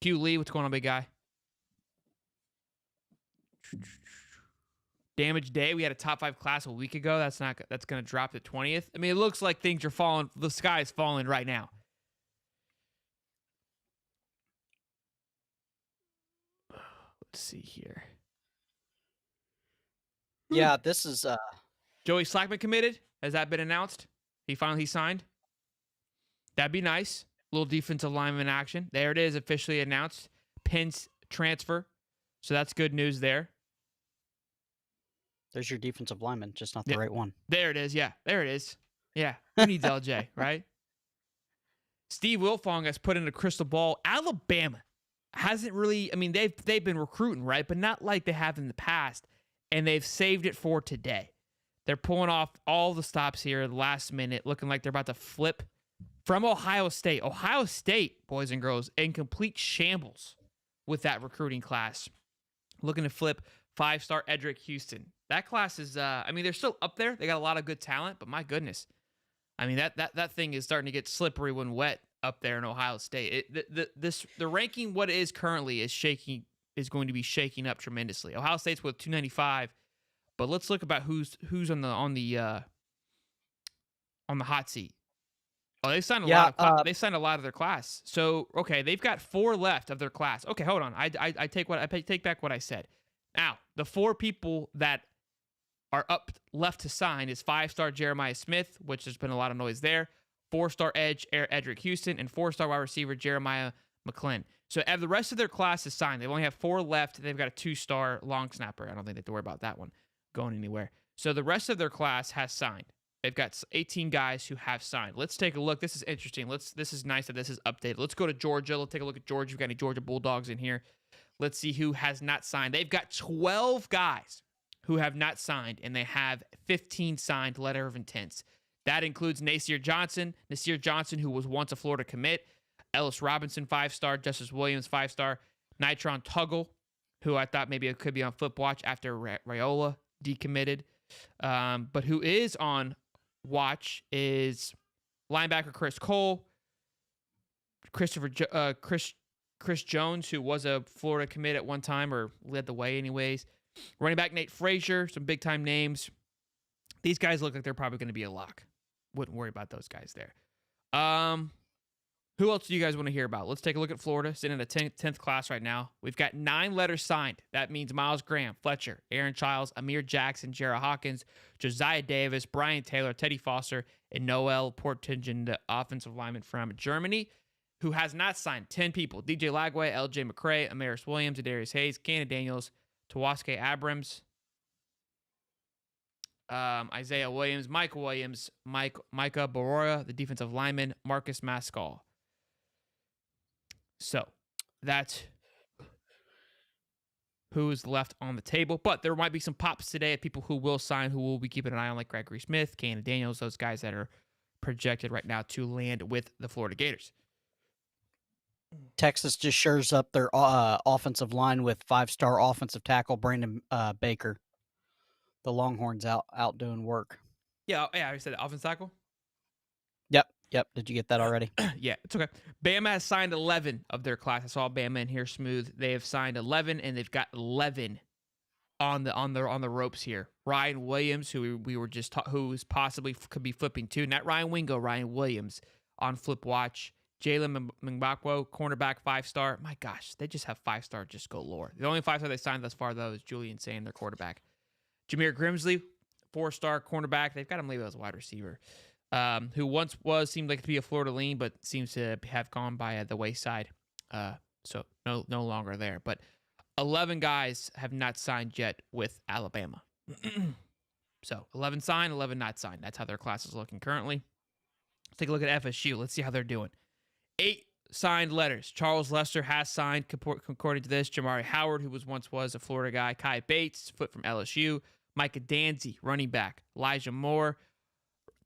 [SPEAKER 1] Q Lee, what's going on, big guy? Damage day. We had a top 5 class a week ago. That's going to drop to 20th. I mean, it looks like things are falling. The sky is falling right now. Let's see here.
[SPEAKER 2] Yeah, this is
[SPEAKER 1] Joey Slackman committed. Has that been announced? He finally signed. That'd be nice. Little defensive lineman action. There it is, officially announced. Pence transfer. So that's good news there.
[SPEAKER 2] There's your defensive lineman, just not the right one.
[SPEAKER 1] There it is. Yeah, there it is. Yeah, who needs LJ, right? Steve Wilfong has put in a crystal ball. Alabama hasn't really, I mean, they've been recruiting, right? But not like they have in the past. And they've saved it for today. They're pulling off all the stops here at the last minute, looking like they're about to flip from Ohio State. Ohio State, boys and girls, in complete shambles with that recruiting class. Looking to flip 5-star Edric Houston. That class is, I mean, they're still up there. They got a lot of good talent, but my goodness. I mean, that thing is starting to get slippery when wet up there in Ohio State. The ranking, what it is currently, is going to be shaking up tremendously. Ohio State's with 295, but let's look about who's on the hot seat. Oh, they signed a lot. They signed a lot of their class. So okay, they've got 4 left of their class. Okay, hold on. I take back what I said. Now the 4 people that are up left to sign is 5-star Jeremiah Smith, which there's been a lot of noise there. 4-star edge Edric Houston and 4-star wide receiver Jeremiah McClin. So the rest of their class is signed. They only have 4 left. They've got a 2-star long snapper. I don't think they have to worry about that one going anywhere. So the rest of their class has signed. They've got 18 guys who have signed. Let's take a look. This is interesting. This is nice that this is updated. Let's go to Georgia. Let's take a look at Georgia. We've got any Georgia Bulldogs in here. Let's see who has not signed. They've got 12 guys who have not signed, and they have 15 signed letter of intents. That includes Nasir Johnson, who was once a Florida commit, Ellis Robinson, 5-star, Justice Williams, 5-star, Nitron Tuggle, who I thought maybe it could be on flip watch after Raiola decommitted, but who is on watch is linebacker Chris Cole, Chris Jones, who was a Florida commit at one time or led the way anyways. Running back Nate Frazier, some big-time names. These guys look like they're probably going to be a lock. Wouldn't worry about those guys there. Who else do you guys want to hear about? Let's take a look at Florida, sitting in a 10th class right now. We've got 9 letters signed. That means Miles Graham, Fletcher, Aaron Childs, Amir Jackson, Jarrah Hawkins, Josiah Davis, Brian Taylor, Teddy Foster, and Noel Portingen, the offensive lineman from Germany, who has not signed 10 people. DJ Lagway, LJ McCray, Amaris Williams, Adarius Hayes, Cannon Daniels, Tawaske Abrams, Isaiah Williams, Mike Williams, Micah Barora, the defensive lineman, Marcus Maskell. So that's who's left on the table. But there might be some pops today of people who will sign, who will be keeping an eye on, like Gregory Smith, Cannon Daniels, those guys that are projected right now to land with the Florida Gators.
[SPEAKER 2] Texas just shores up their offensive line with 5-star offensive tackle Brandon Baker. The Longhorns out doing work.
[SPEAKER 1] Yeah, I said offensive tackle.
[SPEAKER 2] Yep. Did you get that already?
[SPEAKER 1] Yeah, it's okay. Bama has signed 11 of their class. I saw Bama in here smooth. They have signed 11, and they've got 11 on the ropes here. Ryan Williams, who we were just who is possibly could be flipping too. Not Ryan Wingo, Ryan Williams on flip watch. Jalen Mbakwo, cornerback, 5-star. My gosh, they just have 5-star just galore. The only 5-star they signed thus far, though, is Julian Sane, their quarterback. Jameer Grimsley, 4-star cornerback. They've got him labeled as a wide receiver. Who once seemed like to be a Florida lean, but seems to have gone by the wayside. So no longer there. But 11 guys have not signed yet with Alabama. So 11 signed, 11 not signed. That's how their class is looking currently. Let's take a look at FSU. Let's see how they're doing. 8 signed letters. Charles Lester has signed, according to this. Jamari Howard, who was a Florida guy. Kai Bates, foot from LSU. Micah Danzy, running back. Elijah Moore,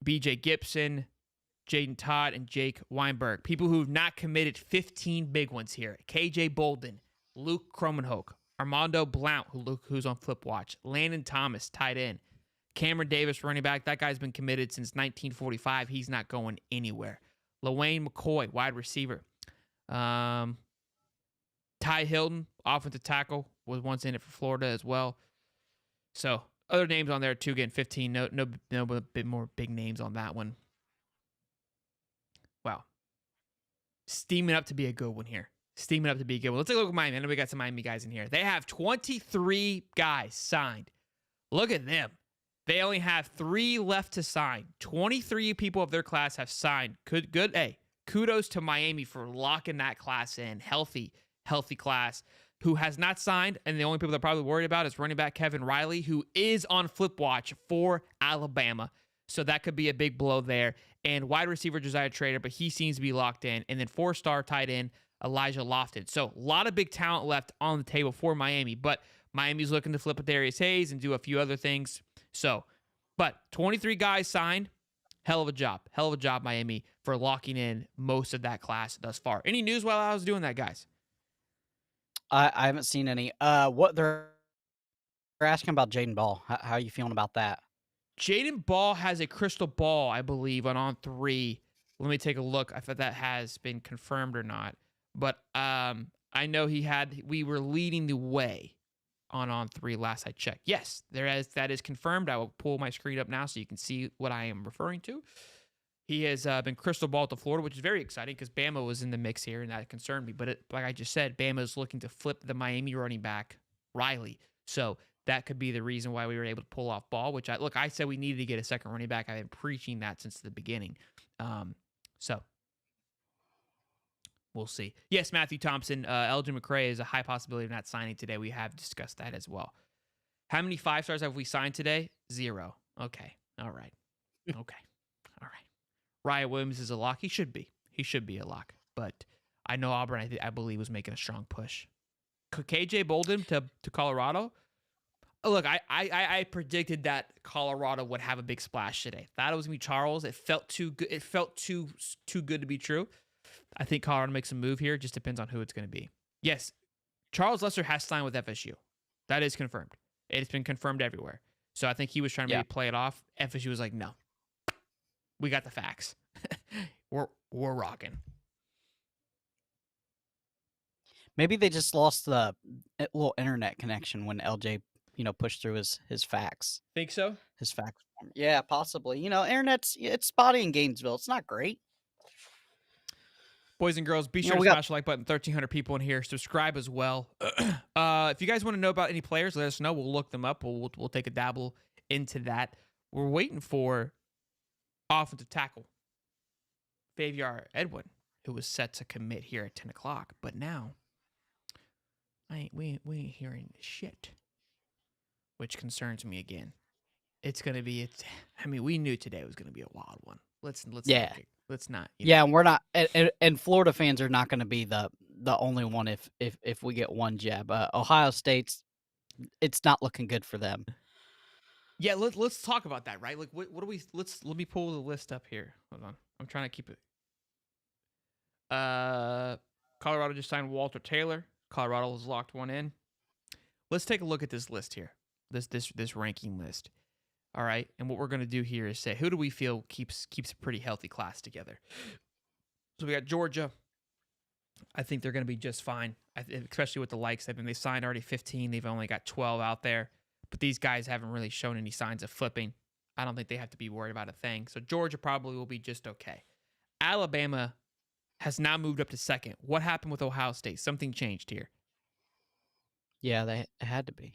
[SPEAKER 1] BJ Gibson, Jaden Todd, and Jake Weinberg. People who've not committed, 15 big ones here. KJ Bolden, Luke Kromenhoek, Armando Blount, who's on flip watch. Landon Thomas, tight end. Cameron Davis, running back. That guy's been committed since 1945. He's not going anywhere. LaWayne McCoy, wide receiver. Ty Hilton, offensive tackle, was once in it for Florida as well. So other names on there too. Again, 15. No bit more big names on that one. Wow, steaming up to be a good one here. Let's take a look at Miami. I know we got some Miami guys in here. They have 23 guys signed. Look at them. They only have 3 left to sign. 23 people of their class have signed. Good. Hey, kudos to Miami for locking that class in. Healthy class. Who has not signed, and the only people they're probably worried about is running back Kevin Riley, who is on flip watch for Alabama. So that could be a big blow there. And wide receiver Josiah Trader, but he seems to be locked in. And then 4-star tight end Elijah Lofton. So a lot of big talent left on the table for Miami, but Miami's looking to flip with Darius Hayes and do a few other things. So, but 23 guys signed. Hell of a job, Miami, for locking in most of that class thus far. Any news while I was doing that, guys?
[SPEAKER 2] I haven't seen any. What they're asking about Jaden Ball. How are you feeling about that?
[SPEAKER 1] Jaden Ball has a crystal ball, I believe, on 3. Let me take a look if that has been confirmed or not. But I know we were leading the way on 3 last I checked. Yes, that is confirmed. I will pull my screen up now so you can see what I am referring to. He has been crystal ball to Florida, which is very exciting because Bama was in the mix here, and that concerned me. But like I just said, Bama is looking to flip the Miami running back, Riley. So that could be the reason why we were able to pull off Ball, which I said we needed to get a second running back. I've been preaching that since the beginning. So we'll see. Yes, Matthew Thompson, Elgin McCray is a high possibility of not signing today. We have discussed that as well. How many 5-stars have we signed today? 0. Okay. All right. Ryan Williams is a lock. He should be a lock. But I know Auburn, I believe, was making a strong push. KJ Bolden to Colorado. Look, I predicted that Colorado would have a big splash today. Thought it was gonna be Charles. It felt too good. It felt too good to be true. I think Colorado makes a move here. Just depends on who it's going to be. Yes, Charles Lester has signed with FSU. That is confirmed. It's been confirmed everywhere. So I think he was trying to maybe play it off. FSU was like, no, we got the facts. we're rocking.
[SPEAKER 2] Maybe they just lost the little internet connection when LJ, pushed through his facts.
[SPEAKER 1] Think so?
[SPEAKER 2] His facts. Yeah, possibly. Internet's it's spotty in Gainesville. It's not great.
[SPEAKER 1] Boys and girls, be sure to smash the like button. 1,300 people in here. Subscribe as well. If you guys want to know about any players, let us know. We'll look them up. We'll take a dabble into that. We're waiting for offensive tackle Faviar Edwin, who was set to commit here at 10 o'clock. But now, we ain't hearing shit, which concerns me again. It's gonna be. We knew today was gonna be a wild one. Let's
[SPEAKER 2] Yeah.
[SPEAKER 1] Let's not.
[SPEAKER 2] Yeah, and we're not, and Florida fans are not going to be the only one if we get one jab. Ohio State's, it's not looking good for them.
[SPEAKER 1] Yeah, let's talk about that, right? Like, what do we? Let me pull the list up here. Hold on, I'm trying to keep it. Colorado just signed Walter Taylor. Colorado has locked one in. Let's take a look at this list here. This ranking list. All right, and what we're going to do here is say, who do we feel keeps a pretty healthy class together? So we got Georgia. I think they're going to be just fine, especially with the likes. They signed already 15. They've only got 12 out there, but these guys haven't really shown any signs of flipping. I don't think they have to be worried about a thing. So Georgia probably will be just okay. Alabama has now moved up to second. What happened with Ohio State? Something changed here.
[SPEAKER 2] Yeah, they had to be.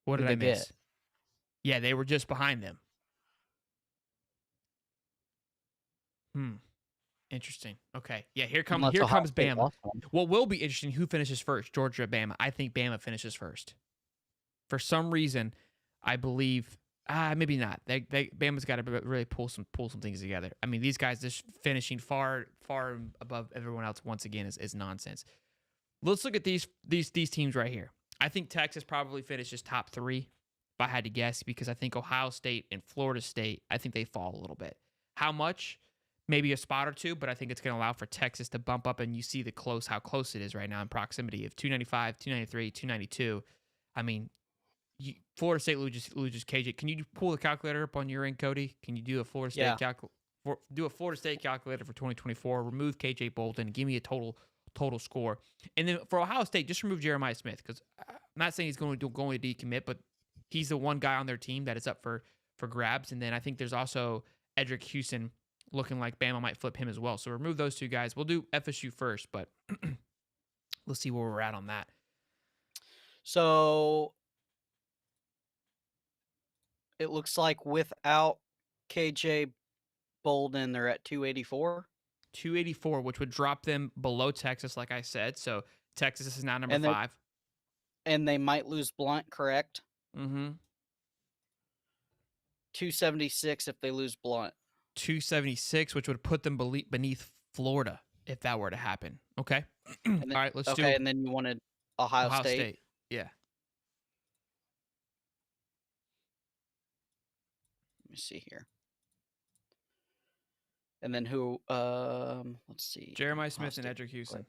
[SPEAKER 1] What did I miss? Yeah, they were just behind them. Interesting. Okay. Yeah, here comes Bama. What will be interesting, who finishes first? Georgia or Bama? I think Bama finishes first. For some reason, I believe maybe not. Bama's got to really pull some things together. I mean, these guys just finishing far above everyone else once again is nonsense. Let's look at these teams right here. I think Texas probably finishes top 3, if I had to guess, because I think Ohio State and Florida State, I think they fall a little bit. How much? Maybe a spot or two, but I think it's going to allow for Texas to bump up, and you see how close it is right now in proximity of 295, 293, 292. I mean, Florida State loses KJ. Can you pull the calculator up on your end, Cody? Can you do a Florida State do a Florida State calculator for 2024? Remove KJ Bolden. Give me a total score. And then for Ohio State, just remove Jeremiah Smith, because I'm not saying he's going to decommit, but he's the one guy on their team that is up for grabs. And then I think there's also Edric Houston looking like Bama might flip him as well. So remove those two guys. We'll do FSU first, but let's see where we're at on that.
[SPEAKER 2] So it looks like without KJ Bolden, they're at 284.
[SPEAKER 1] 284, which would drop them below Texas, like I said. So Texas is now number 5.
[SPEAKER 2] And they might lose Blunt, correct?
[SPEAKER 1] Mm-hmm.
[SPEAKER 2] 276 if they lose Blunt.
[SPEAKER 1] 276, which would put them beneath Florida if that were to happen. Okay.
[SPEAKER 2] All
[SPEAKER 1] right, let's do
[SPEAKER 2] it. Okay, and then you wanted Ohio State.
[SPEAKER 1] Yeah.
[SPEAKER 2] Let me see here. And then who? Let's see.
[SPEAKER 1] Jeremiah Smith and Edric Houston.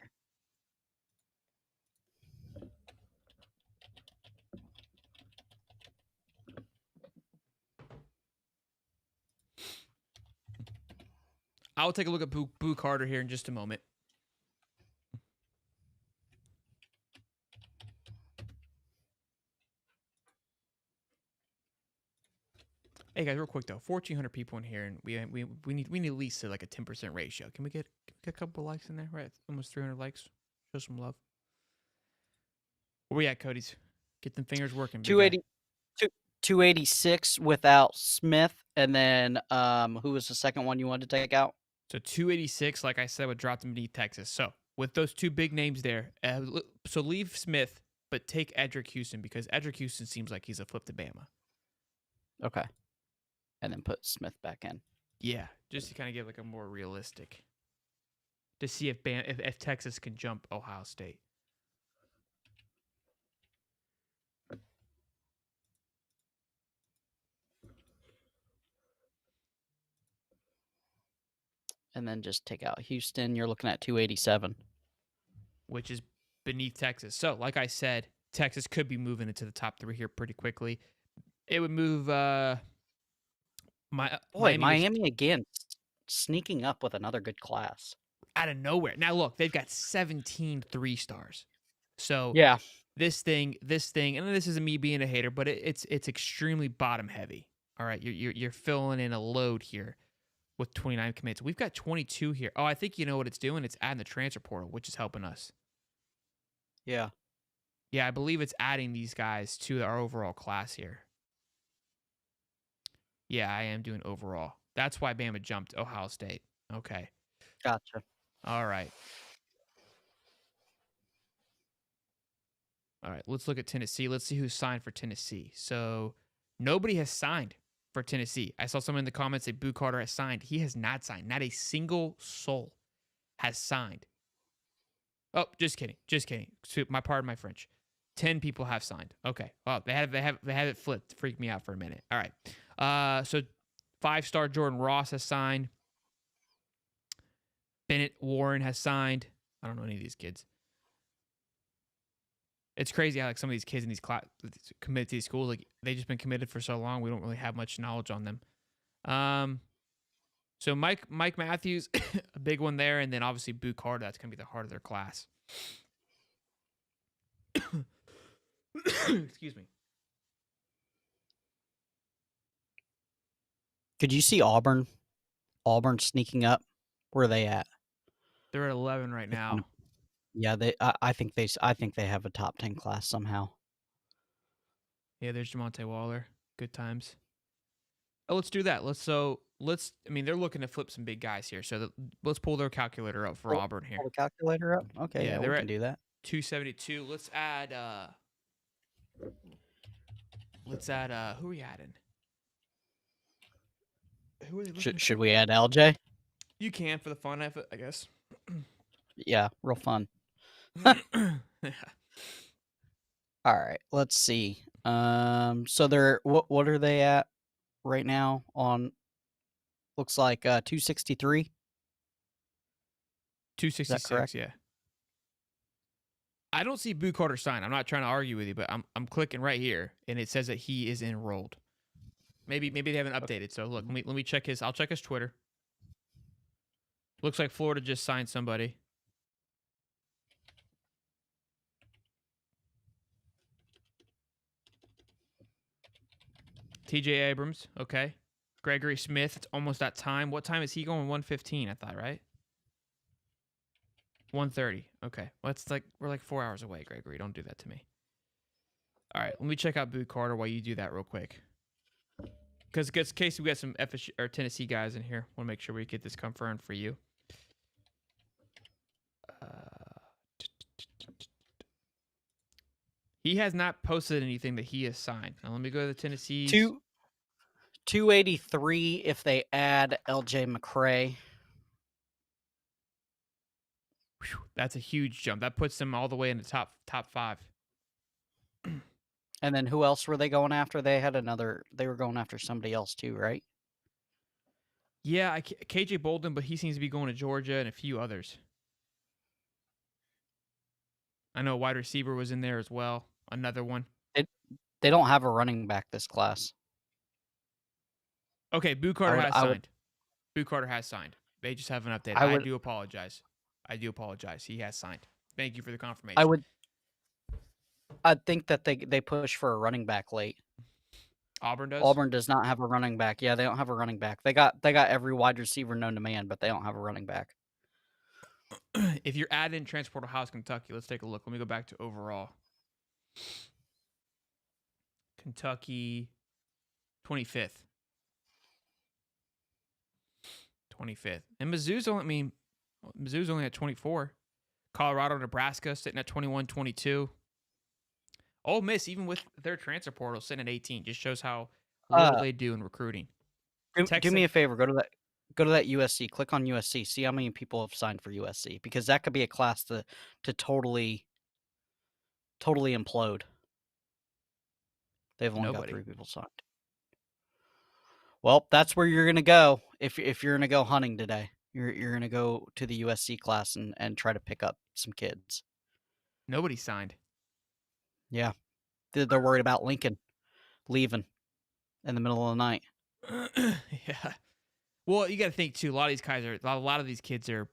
[SPEAKER 1] I'll take a look at Boo Carter here in just a moment. Hey guys, real quick though, 1,400 people in here, and we need at least like a 10% ratio. Can we get a couple of likes in there? Right, almost 300 likes. Show some love. Where we at, Cody's? Get them fingers working.
[SPEAKER 2] 286 without Smith, and then who was the second one you wanted to take out?
[SPEAKER 1] So 286, like I said, would drop them beneath Texas. So with those two big names there, so leave Smith, but take Edric Houston, because Edric Houston seems like he's a flip to Bama.
[SPEAKER 2] Okay. And then put Smith back in.
[SPEAKER 1] Yeah, just to kind of give like a more realistic, to see if Texas can jump Ohio State.
[SPEAKER 2] And then just take out Houston. You're looking at 287.
[SPEAKER 1] Which is beneath Texas. So, like I said, Texas could be moving into the top 3 here pretty quickly. It would move
[SPEAKER 2] Miami again, sneaking up with another good class.
[SPEAKER 1] Out of nowhere. Now, look, they've got 17 3-stars. So,
[SPEAKER 2] yeah,
[SPEAKER 1] this thing, and this isn't me being a hater, but it's extremely bottom heavy. All right, you're filling in a load here. with 29 commits. We've got 22 here. Oh, I think you know what it's doing. It's adding the transfer portal, which is helping us.
[SPEAKER 2] Yeah.
[SPEAKER 1] Yeah, I believe it's adding these guys to our overall class here. Yeah, I am doing overall. That's why Bama jumped Ohio State. Okay.
[SPEAKER 2] Gotcha.
[SPEAKER 1] All right. All right, let's look at Tennessee. Let's see who's signed for Tennessee. So nobody has signed for Tennessee. I saw someone in the comments say Boo Carter has signed. He has not signed. Not a single soul has signed. Oh, just kidding. Just kidding. Pardon my French. 10 people have signed. Okay. Oh, they have it flipped. Freaked me out for a minute. All right. So 5-star Jordan Ross has signed. Bennett Warren has signed. I don't know any of these kids. It's crazy how like some of these kids in these committed to these schools, like they've just been committed for so long, we don't really have much knowledge on them. So Mike Matthews, a big one there, and then obviously Boo Carter, that's gonna be the heart of their class. Excuse me.
[SPEAKER 2] Could you see Auburn sneaking up? Where are they at?
[SPEAKER 1] They're at 11 right now.
[SPEAKER 2] Yeah, I think they have a top 10 class somehow.
[SPEAKER 1] Yeah, there's Jamonte Waller. Good times. Oh, let's do that. I mean, they're looking to flip some big guys here. So let's pull their calculator up for Auburn here.
[SPEAKER 2] Pull the calculator up? Okay, yeah, we can do that.
[SPEAKER 1] 272. Let's add who are we adding? Who are they looking
[SPEAKER 2] Should we add LJ?
[SPEAKER 1] You can for the fun of it, I guess.
[SPEAKER 2] Yeah, real fun.
[SPEAKER 1] Yeah.
[SPEAKER 2] All right, let's see. So they're what are they at right now on looks like 263?
[SPEAKER 1] 266, yeah. I don't see Boo Carter sign. I'm not trying to argue with you, but I'm clicking right here and it says that he is enrolled. Maybe they haven't updated. So look, let me check I'll check his Twitter. Looks like Florida just signed somebody. TJ Abrams, okay. Gregory Smith, it's almost that time. What time is he going? 1:15, I thought, right? 1:30. Okay. Well, we're like 4 hours away, Gregory. Don't do that to me. All right, let me check out Boo Carter while you do that real quick. Because in case we got some FSU or Tennessee guys in here, want to make sure we get this confirmed for you. He has not posted anything that he has signed. Now let me go to the Tennessee.
[SPEAKER 2] 283 if they add LJ McCray.
[SPEAKER 1] Whew, that's a huge jump. That puts them all the way in the top 5.
[SPEAKER 2] And then who else were they going after? They were going after somebody else too, right?
[SPEAKER 1] Yeah, KJ Bolden, but he seems to be going to Georgia and a few others. I know a wide receiver was in there as well. Another one.
[SPEAKER 2] They don't have a running back this class.
[SPEAKER 1] Okay, Boo Carter has signed. Boo Carter has signed. They just haven't updated. I do apologize. He has signed. Thank you for the confirmation.
[SPEAKER 2] I'd think that they push for a running back late.
[SPEAKER 1] Auburn does?
[SPEAKER 2] Auburn does not have a running back. Yeah, they don't have a running back. They got every wide receiver known to man, but they don't have a running back.
[SPEAKER 1] If you're adding Transporter House, Kentucky, let's take a look. Let me go back to overall. Kentucky, 25th. 25th. And Mizzou's only at 24. Colorado, Nebraska sitting at 21, 22. Ole Miss, even with their transfer portal, sitting at 18. Just shows how little they do in recruiting.
[SPEAKER 2] Do me a favor. Go to that USC. Click on USC. See how many people have signed for USC, because that could be a class to totally implode. They've only got 3 people signed. Well, that's where you're gonna go if you're gonna go hunting today. You're gonna go to the USC class and try to pick up some kids.
[SPEAKER 1] Nobody signed.
[SPEAKER 2] Yeah, they're worried about Lincoln leaving in the middle of the night.
[SPEAKER 1] Yeah. Well, you got to think too. A lot of these kids are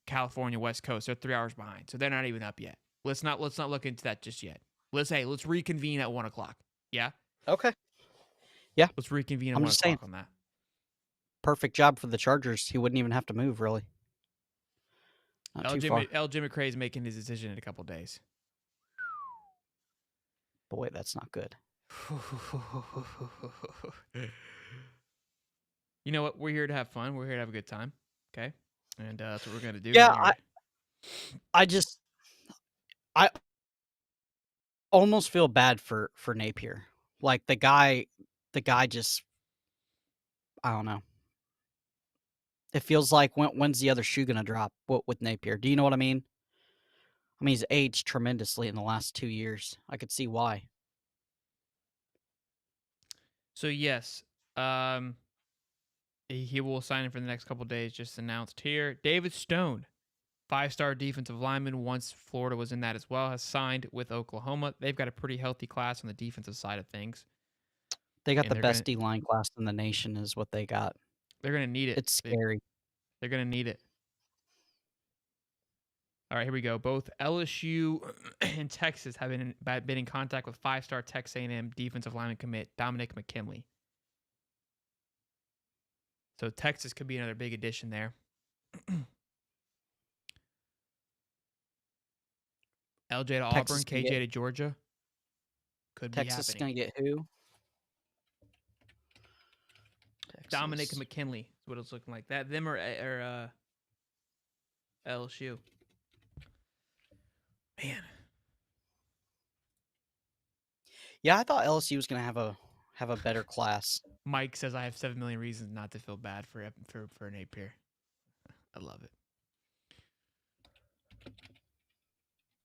[SPEAKER 1] California West Coast. They're 3 hours behind, so they're not even up yet. Let's not look into that just yet. Let's reconvene at 1:00. Yeah.
[SPEAKER 2] Okay. Yeah.
[SPEAKER 1] Let's reconvene at 1:00 on that.
[SPEAKER 2] perfect job for the Chargers. He wouldn't even have to move, really. Not too far.
[SPEAKER 1] LJ McCray is making his decision in a couple days.
[SPEAKER 2] Boy, that's not good.
[SPEAKER 1] You know what? We're here to have fun. We're here to have a good time. Okay? And that's what we're going to do.
[SPEAKER 2] Yeah, I almost feel bad for Napier. Like the guy just, I don't know. It feels like when's the other shoe gonna drop with Napier? Do you know what I mean? I mean, he's aged tremendously in the last 2 years. I could see why.
[SPEAKER 1] So yes, he will sign in for the next couple days. Just announced here. David Stone, 5-star defensive lineman. Once Florida was in that as well, has signed with Oklahoma. They've got a pretty healthy class on the defensive side of things.
[SPEAKER 2] They got the best D-line class in the nation, is what they got.
[SPEAKER 1] They're gonna need it.
[SPEAKER 2] It's scary.
[SPEAKER 1] They're gonna need it. All right, here we go. Both LSU and Texas have been in contact with 5-star Texas A&M defensive lineman commit Dominic McKinley. So Texas could be another big addition there. LJ to Auburn, KJ to Georgia. Could be happening.
[SPEAKER 2] Texas is going to get who?
[SPEAKER 1] Dominic McKinley is what it's looking like. That them or LSU. Man.
[SPEAKER 2] Yeah, I thought LSU was going to have a better class.
[SPEAKER 1] Mike says I have 7 million reasons not to feel bad for Napier. I love it.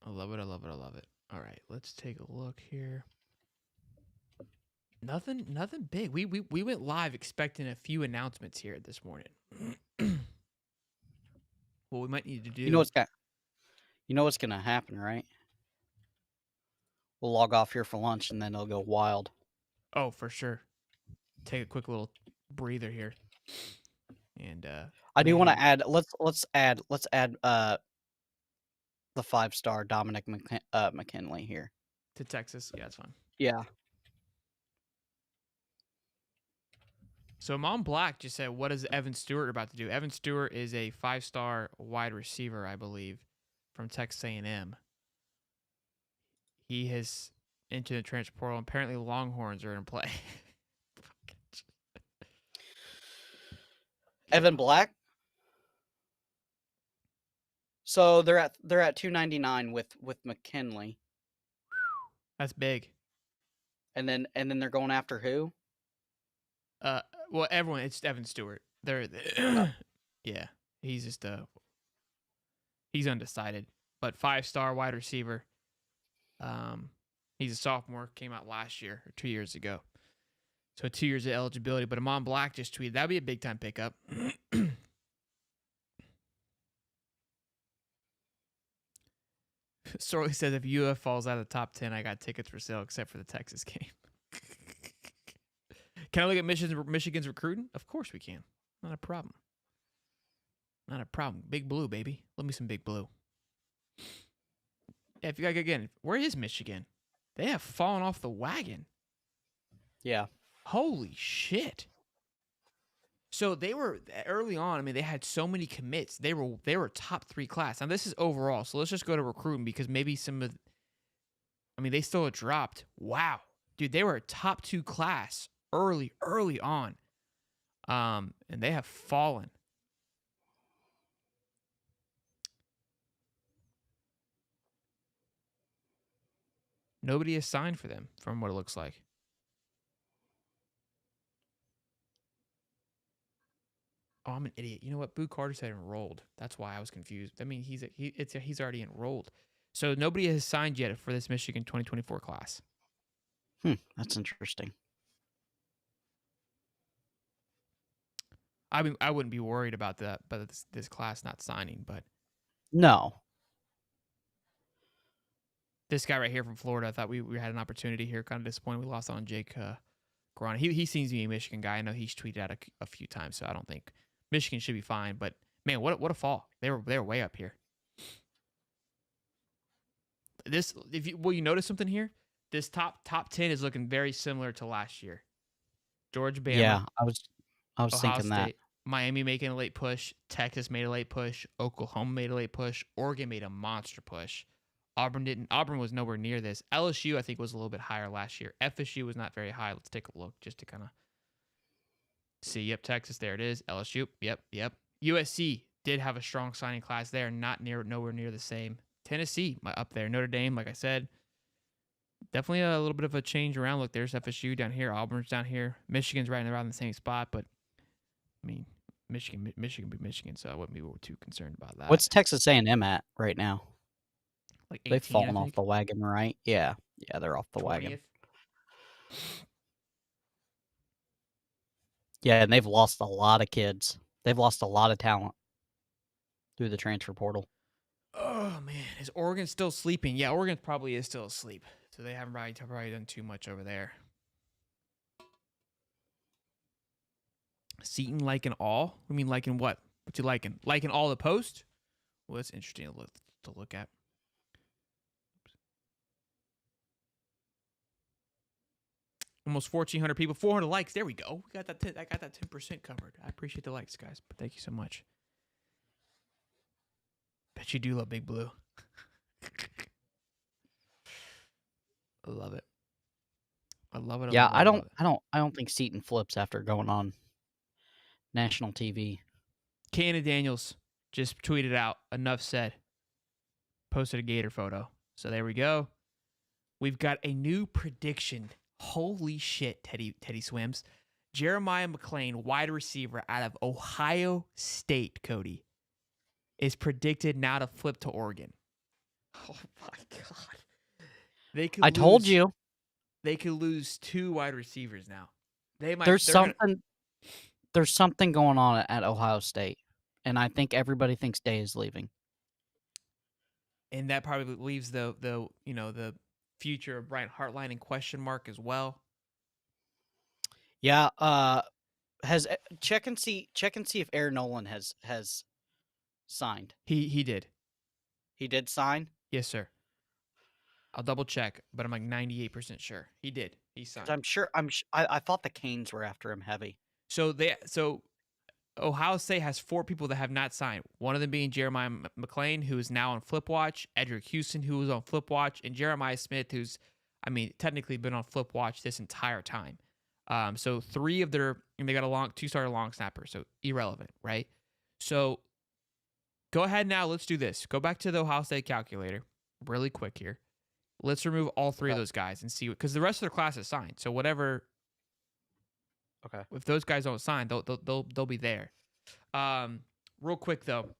[SPEAKER 1] I love it. All right, let's take a look here. Nothing big. We went live expecting a few announcements here this morning. What we might need to do.
[SPEAKER 2] You know what's gonna happen, right? We'll log off here for lunch and then it'll go wild.
[SPEAKER 1] Oh, for sure. Take a quick little breather here. And
[SPEAKER 2] I do want to add. Let's add the 5-star Dominic McKinley here
[SPEAKER 1] to Texas. Yeah, that's fine.
[SPEAKER 2] Yeah.
[SPEAKER 1] So Mom Black just said, what is Evan Stewart about to do? Evan Stewart is a 5-star wide receiver, I believe, from Texas A&M. He has entered the transfer portal. Apparently Longhorns are in play.
[SPEAKER 2] Evan Black? So they're at $299 with McKinley.
[SPEAKER 1] That's big.
[SPEAKER 2] And then they're going after who?
[SPEAKER 1] Well, everyone. It's Evan Stewart. Yeah, he's just he's undecided. But 5-star wide receiver. He's a sophomore. Came out last year or 2 years ago. So 2 years of eligibility. But Amon Black just tweeted that'd be a big time pickup. Sorley says if UF falls out of the top 10, I got tickets for sale except for the Texas game. Can I look at Michigan's recruiting? Of course we can. Not a problem. Not a problem. Big Blue, baby. Let me some Big Blue. Yeah, if you got again, where is Michigan? They have fallen off the wagon.
[SPEAKER 2] Yeah.
[SPEAKER 1] Holy shit. So they were early on. I mean, they had so many commits. They were top 3 class. Now this is overall. So let's just go to recruiting because maybe they still have dropped. Wow, dude, they were a top 2 class early on, and they have fallen. Nobody has signed for them, from what it looks like. Oh, I'm an idiot. You know what? Boo Carter said enrolled. That's why I was confused. I mean, he's already enrolled. So nobody has signed yet for this Michigan 2024 class.
[SPEAKER 2] That's interesting.
[SPEAKER 1] I mean, I wouldn't be worried about that, but this class not signing. But
[SPEAKER 2] no,
[SPEAKER 1] this guy right here from Florida, I thought we had an opportunity here. Kind of disappointed we lost on Jake Grana. He seems to be a Michigan guy. I know he's tweeted out a few times, so I don't think Michigan should be fine. But man, what a fall! They were way up here. You notice something here? This top 10 is looking very similar to last year. Georgia, Bama.
[SPEAKER 2] Yeah, I was
[SPEAKER 1] Ohio
[SPEAKER 2] thinking
[SPEAKER 1] State,
[SPEAKER 2] that.
[SPEAKER 1] Miami making a late push. Texas made a late push. Oklahoma made a late push. Oregon made a monster push. Auburn didn't. Auburn was nowhere near this. LSU, I think, was a little bit higher last year. FSU was not very high. Let's take a look just to kind of see. Yep, Texas, there it is. LSU, yep. USC did have a strong signing class there, nowhere near the same. Tennessee, up there. Notre Dame, like I said, definitely a little bit of a change around. Look, there's FSU down here. Auburn's down here. Michigan's right around the same spot, but I mean, Michigan be Michigan, so I wouldn't be too concerned about that.
[SPEAKER 2] What's Texas A&M at right now?
[SPEAKER 1] Like 18,
[SPEAKER 2] they've fallen off the wagon, right? Yeah, they're off the
[SPEAKER 1] 20th.
[SPEAKER 2] wagon. Yeah, and they've lost a lot of kids. They've lost a lot of talent through the transfer portal.
[SPEAKER 1] Oh man, is Oregon still sleeping? Yeah, Oregon probably is still asleep, so they haven't probably done too much over there. Seton liking all? I mean, liking what? What you liking? Liking all the post? Well, that's interesting to look at. Almost 1,400 people, 400 likes. There we go. I got that 10% covered. I appreciate the likes, guys. But thank you so much. Bet you do love Big Blue. I love it. I love it.
[SPEAKER 2] Yeah, I don't think Seton flips after going on national TV.
[SPEAKER 1] Cannon Daniels just tweeted out, enough said. Posted a Gator photo. So there we go. We've got a new prediction. Holy shit, Teddy Swims. Jeremiah McClain, wide receiver out of Ohio State, Cody, is predicted now to flip to Oregon. Oh my God.
[SPEAKER 2] I told you.
[SPEAKER 1] They could lose 2 wide receivers now.
[SPEAKER 2] There's something going on at Ohio State, and I think everybody thinks Day is leaving.
[SPEAKER 1] And that probably leaves the future of Brian Hartline in question mark as well.
[SPEAKER 2] Yeah, check and see if Aaron Nolan has signed.
[SPEAKER 1] He did.
[SPEAKER 2] He did sign?
[SPEAKER 1] Yes, sir. I'll double check, but I'm like 98% sure. He did. He signed.
[SPEAKER 2] I thought the Canes were after him heavy.
[SPEAKER 1] So Ohio State has 4 people that have not signed. One of them being Jeremiah McClain, who is now on Flip Watch, Edric Houston, who was on Flip Watch, and Jeremiah Smith, who's, technically been on Flip Watch this entire time. So 3 of their, and they got a 2-star long snapper, so irrelevant, right? So go ahead now. Let's do this. Go back to the Ohio State calculator really quick here. Let's remove all 3 of those guys and see, because the rest of their class is signed. So whatever.
[SPEAKER 2] Okay.
[SPEAKER 1] If those guys don't sign, they'll be there. Real quick though,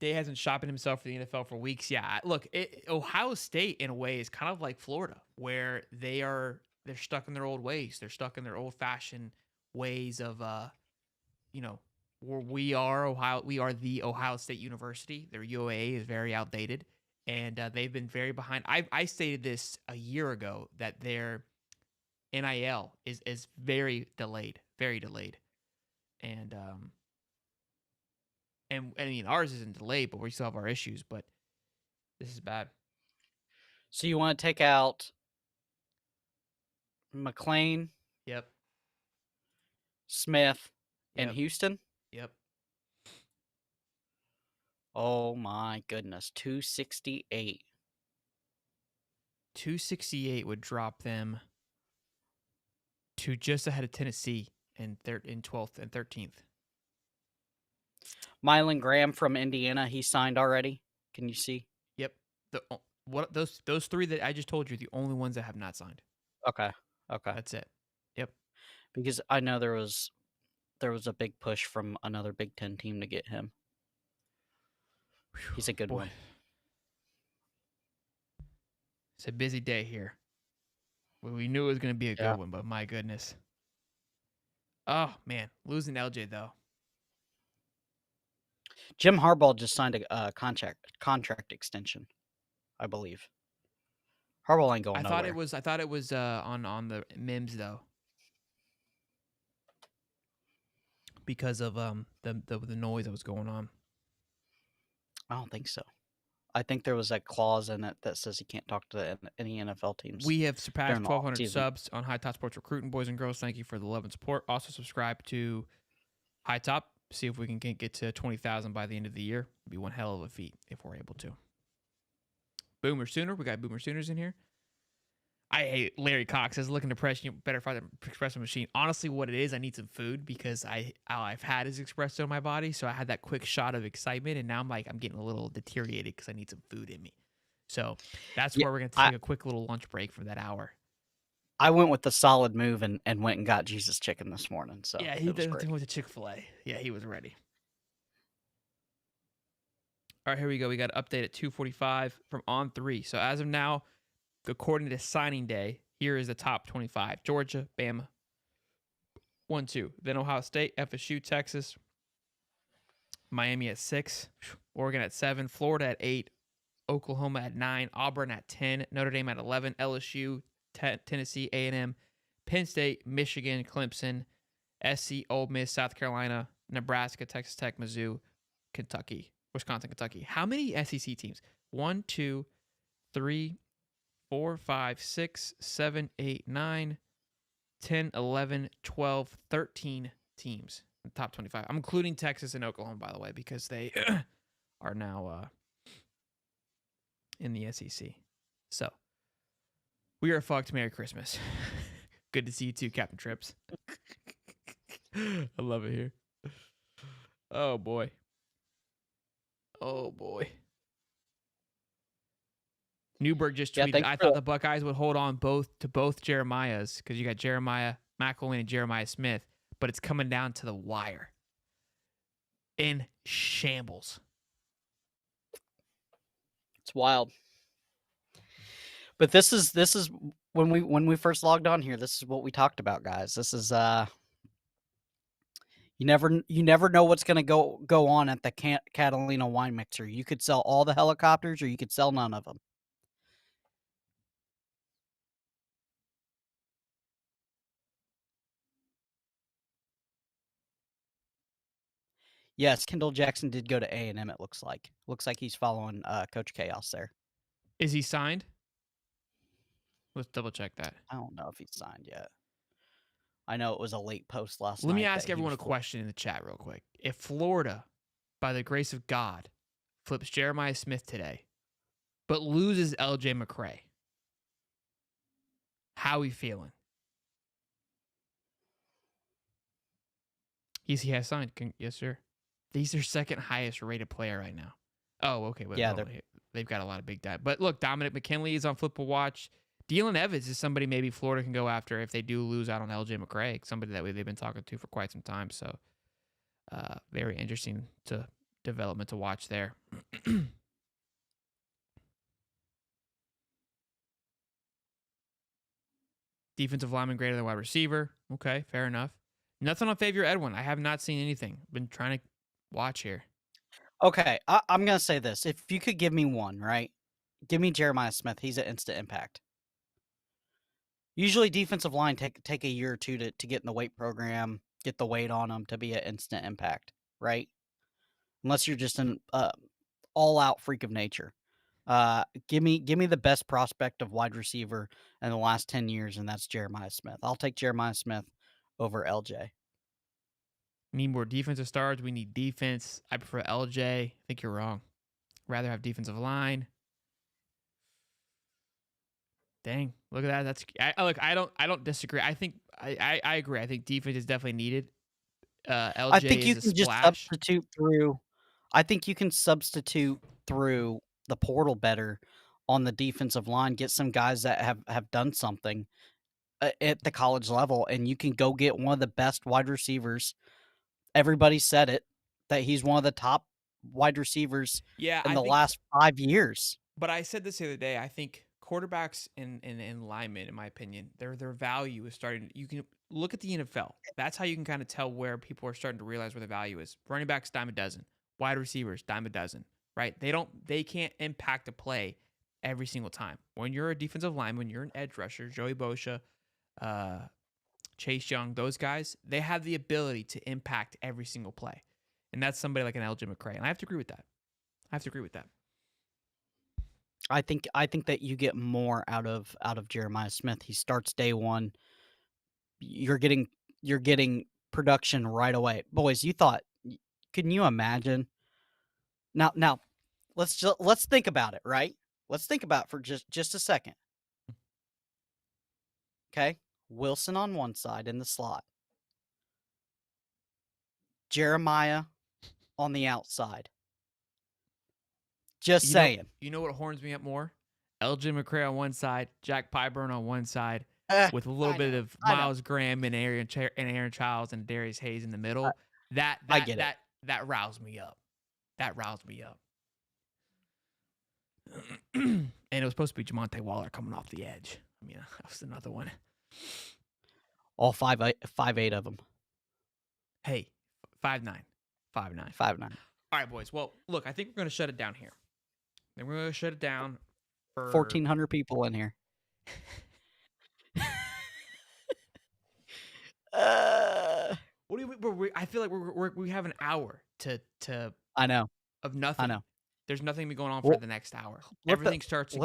[SPEAKER 1] Day hasn't shopping himself for the NFL for weeks. Yeah, look, Ohio State in a way is kind of like Florida, where they're stuck in their old ways. They're stuck in their old-fashioned ways of, where we are the Ohio State University. Their UAA is very outdated, and they've been very behind. I stated this a year ago that their NIL is very delayed, and ours isn't delayed, but we still have our issues. But this is bad.
[SPEAKER 2] So you want to take out McClain?
[SPEAKER 1] Yep.
[SPEAKER 2] Smith and Houston?
[SPEAKER 1] Yep.
[SPEAKER 2] Oh my goodness, 268.
[SPEAKER 1] 268 would drop them to just ahead of Tennessee in 12th and 13th.
[SPEAKER 2] Mylan Graham from Indiana, he signed already. Can you see?
[SPEAKER 1] Yep. Those 3 that I just told you are the only ones that have not signed.
[SPEAKER 2] Okay.
[SPEAKER 1] That's it. Yep.
[SPEAKER 2] Because I know there was a big push from another Big Ten team to get him. He's a good one.
[SPEAKER 1] It's a busy day here. We knew it was going to be a good one, but my goodness. Oh, man. Losing LJ, though.
[SPEAKER 2] Jim Harbaugh just signed a contract extension, I believe. Harbaugh ain't going nowhere.
[SPEAKER 1] I thought it was on the Mims, though. Because of the noise that was going on.
[SPEAKER 2] I don't think so. I think there was a clause in it that says he can't talk to any NFL teams
[SPEAKER 1] We have surpassed
[SPEAKER 2] during the
[SPEAKER 1] 1,200
[SPEAKER 2] offseason.
[SPEAKER 1] subs on High Top Sports Recruiting, boys and girls. Thank you for the love and support. Also, subscribe to High Top. See if we can get to 20,000 by the end of the year. It'd be one hell of a feat if we're able to. Boomer Sooner. We got Boomer Sooners in here. I hate Larry Cox says looking to press you better find the espresso machine. Honestly, what it is, I need some food because I've had his espresso in my body, so I had that quick shot of excitement, and now I'm getting a little deteriorated because I need some food in me. So that's where we're gonna take a quick little lunch break for that hour.
[SPEAKER 2] I went with the solid move and went and got Jesus Chicken this morning. So
[SPEAKER 1] yeah, he went to Chick-fil-A. Yeah, he was ready. All right, here we go. We got an update at 2:45 from On3. So as of now, according to signing day, here is the top 25. Georgia, Bama, 1-2. Then Ohio State, FSU, Texas, Miami at 6, Oregon at 7, Florida at 8, Oklahoma at 9, Auburn at 10, Notre Dame at 11, LSU, Tennessee, A&M, Penn State, Michigan, Clemson, SC, Ole Miss, South Carolina, Nebraska, Texas Tech, Mizzou, Kentucky, Wisconsin, Kentucky. How many SEC teams? 1, 2, 3, 4, 5, 6, 7, 8, 9, 10, 11, 12, 13 teams in the top 25. I'm including Texas and Oklahoma, by the way, because they are now in the SEC. So, we are fucked. Merry Christmas. Good to see you too, Captain Trips. I love it here. Oh, boy. Oh, boy. Newberg just tweeted, I thought the Buckeyes would hold on to both Jeremiahs because you got Jeremiah McElwain and Jeremiah Smith, but it's coming down to the wire. In shambles.
[SPEAKER 2] It's wild. But this is when we first logged on here, this is what we talked about, guys. This is you never know what's going to go on at the Catalina wine mixer. You could sell all the helicopters or you could sell none of them. Yes, Kendall Jackson did go to A&M, it looks like. Looks like he's following Coach Chaos there.
[SPEAKER 1] Is he signed? Let's double check that.
[SPEAKER 2] I don't know if he's signed yet. I know it was a late post last night.
[SPEAKER 1] Let me ask everyone a question in the chat real quick. If Florida, by the grace of God, flips Jeremiah Smith today, but loses LJ McCray, how are you feeling? Yes, he has signed. Yes, sir. He's their second highest rated player right now. Oh, okay. Well, yeah, they've got a lot of big time. But look, Dominic McKinley is on Flipple Watch. Dylan Evans is somebody maybe Florida can go after if they do lose out on LJ McCray, somebody that they've been talking to for quite some time. So, very interesting development to watch there. Defensive lineman greater than wide receiver. Okay, fair enough. Nothing on Xavier Edwin. I have not seen anything. Been trying to watch here.
[SPEAKER 2] Okay, I'm going to say this. If you could give me one, right? Give me Jeremiah Smith. He's an instant impact. Usually defensive line take a year or two to get in the weight program, get the weight on them to be an instant impact, right? Unless you're just an all-out freak of nature. Give me the best prospect of wide receiver in the last 10 years, and that's Jeremiah Smith. I'll take Jeremiah Smith over LJ.
[SPEAKER 1] Need more defensive stars. We need defense. I prefer LJ. I think you're wrong. Rather have defensive line. Dang, look at that. I don't disagree. I think I agree. I think defense is definitely needed. LJ
[SPEAKER 2] I think you
[SPEAKER 1] is
[SPEAKER 2] can
[SPEAKER 1] a
[SPEAKER 2] just
[SPEAKER 1] splash.
[SPEAKER 2] substitute through. I think you can substitute through the portal better on the defensive line. Get some guys that have done something at the college level, and you can go get one of the best wide receivers. Everybody said it, that he's one of the top wide receivers in the last 5 years.
[SPEAKER 1] But I said this the other day. I think quarterbacks and linemen, in my opinion, their value is starting. You can look at the NFL. That's how you can kind of tell where people are starting to realize where the value is. Running backs, dime a dozen. Wide receivers, dime a dozen. Right? They can't impact a play every single time. When you're a defensive lineman, you're an edge rusher, Joey Bosa, Chase Young, those guys, they have the ability to impact every single play. And that's somebody like an LJ McCray. And I have to agree with that.
[SPEAKER 2] I think that you get more out of Jeremiah Smith. He starts day one. You're getting you're getting production right away. Boys, you thought can you imagine? Now let's think about it, right? Let's think about it for just a second. Okay? Wilson on one side in the slot. Jeremiah on the outside. Just saying.
[SPEAKER 1] You know what horns me up more? LJ McCray on one side, Jack Pyburn on one side, with a little bit of Miles Graham and Aaron Childs and Darius Hayes in the middle.
[SPEAKER 2] I get it.
[SPEAKER 1] That roused me up. That roused me up. And it was supposed to be Jamonte Waller coming off the edge. I mean, that was another one.
[SPEAKER 2] All 5'8" of them.
[SPEAKER 1] Hey, 5'9". 5'9".
[SPEAKER 2] 5'9".
[SPEAKER 1] All right, boys. Well, look, I think we're going to shut it down here. Then we're going to shut it down for
[SPEAKER 2] 1,400 people in here.
[SPEAKER 1] What do we? I feel like we have an hour to.
[SPEAKER 2] I know.
[SPEAKER 1] Of nothing.
[SPEAKER 2] I know.
[SPEAKER 1] There's nothing going on for the next hour. Everything starts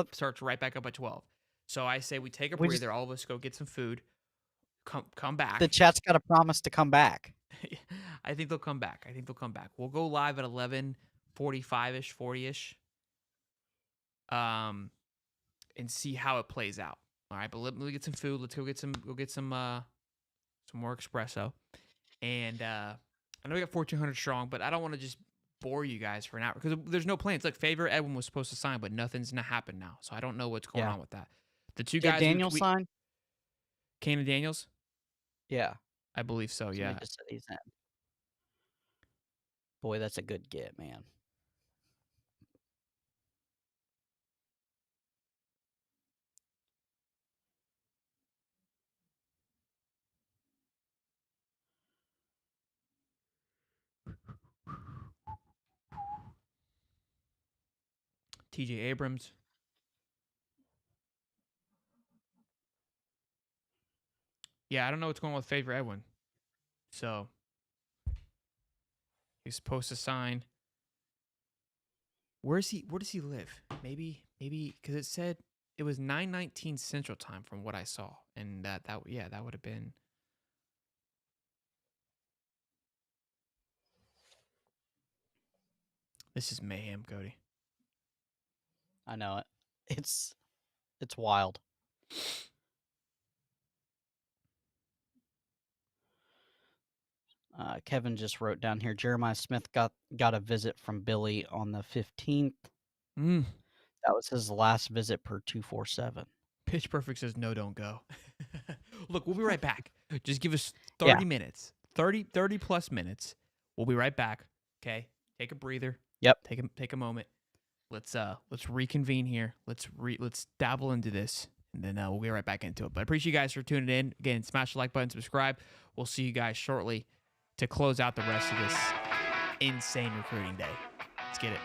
[SPEAKER 1] right back up at 12. So I say we take a breather. All of us go get some food. Come back.
[SPEAKER 2] The chat's got to promise to come back.
[SPEAKER 1] I think they'll come back. We'll go live at 11:45ish, 40ish. And see how it plays out. All right, but let me get some food. Let's go get some more espresso. And I know we got 1,400 strong, but I don't want to just bore you guys for an hour because there's no plans. Look, Favorite Edwin was supposed to sign, but nothing's gonna happen now. So I don't know what's going on with that. The two guys.
[SPEAKER 2] Did Daniels sign?
[SPEAKER 1] Kane and Daniels?
[SPEAKER 2] Yeah.
[SPEAKER 1] I believe so, yeah.
[SPEAKER 2] Just said he's in. Boy, that's a good get, man.
[SPEAKER 1] TJ Abrams. Yeah, I don't know what's going on with Favorite Edwin. So he's supposed to sign. Where does he live? Maybe because it said it was 9:19 Central Time from what I saw, and that would have been. This is mayhem, Cody.
[SPEAKER 2] I know it. It's wild. Kevin just wrote down here. Jeremiah Smith got a visit from Billy on the 15th. That was his last visit per 247.
[SPEAKER 1] Pitch Perfect says no, don't go. Look, we'll be right back. Just give us 30 minutes. 30 plus minutes. We'll be right back. Okay? Take a breather.
[SPEAKER 2] Yep.
[SPEAKER 1] Take a moment. Let's reconvene here. Let's dabble into this, and then we'll get right back into it. But I appreciate you guys for tuning in. Again, smash the like button, subscribe. We'll see you guys shortly to close out the rest of this insane recruiting day. Let's get it.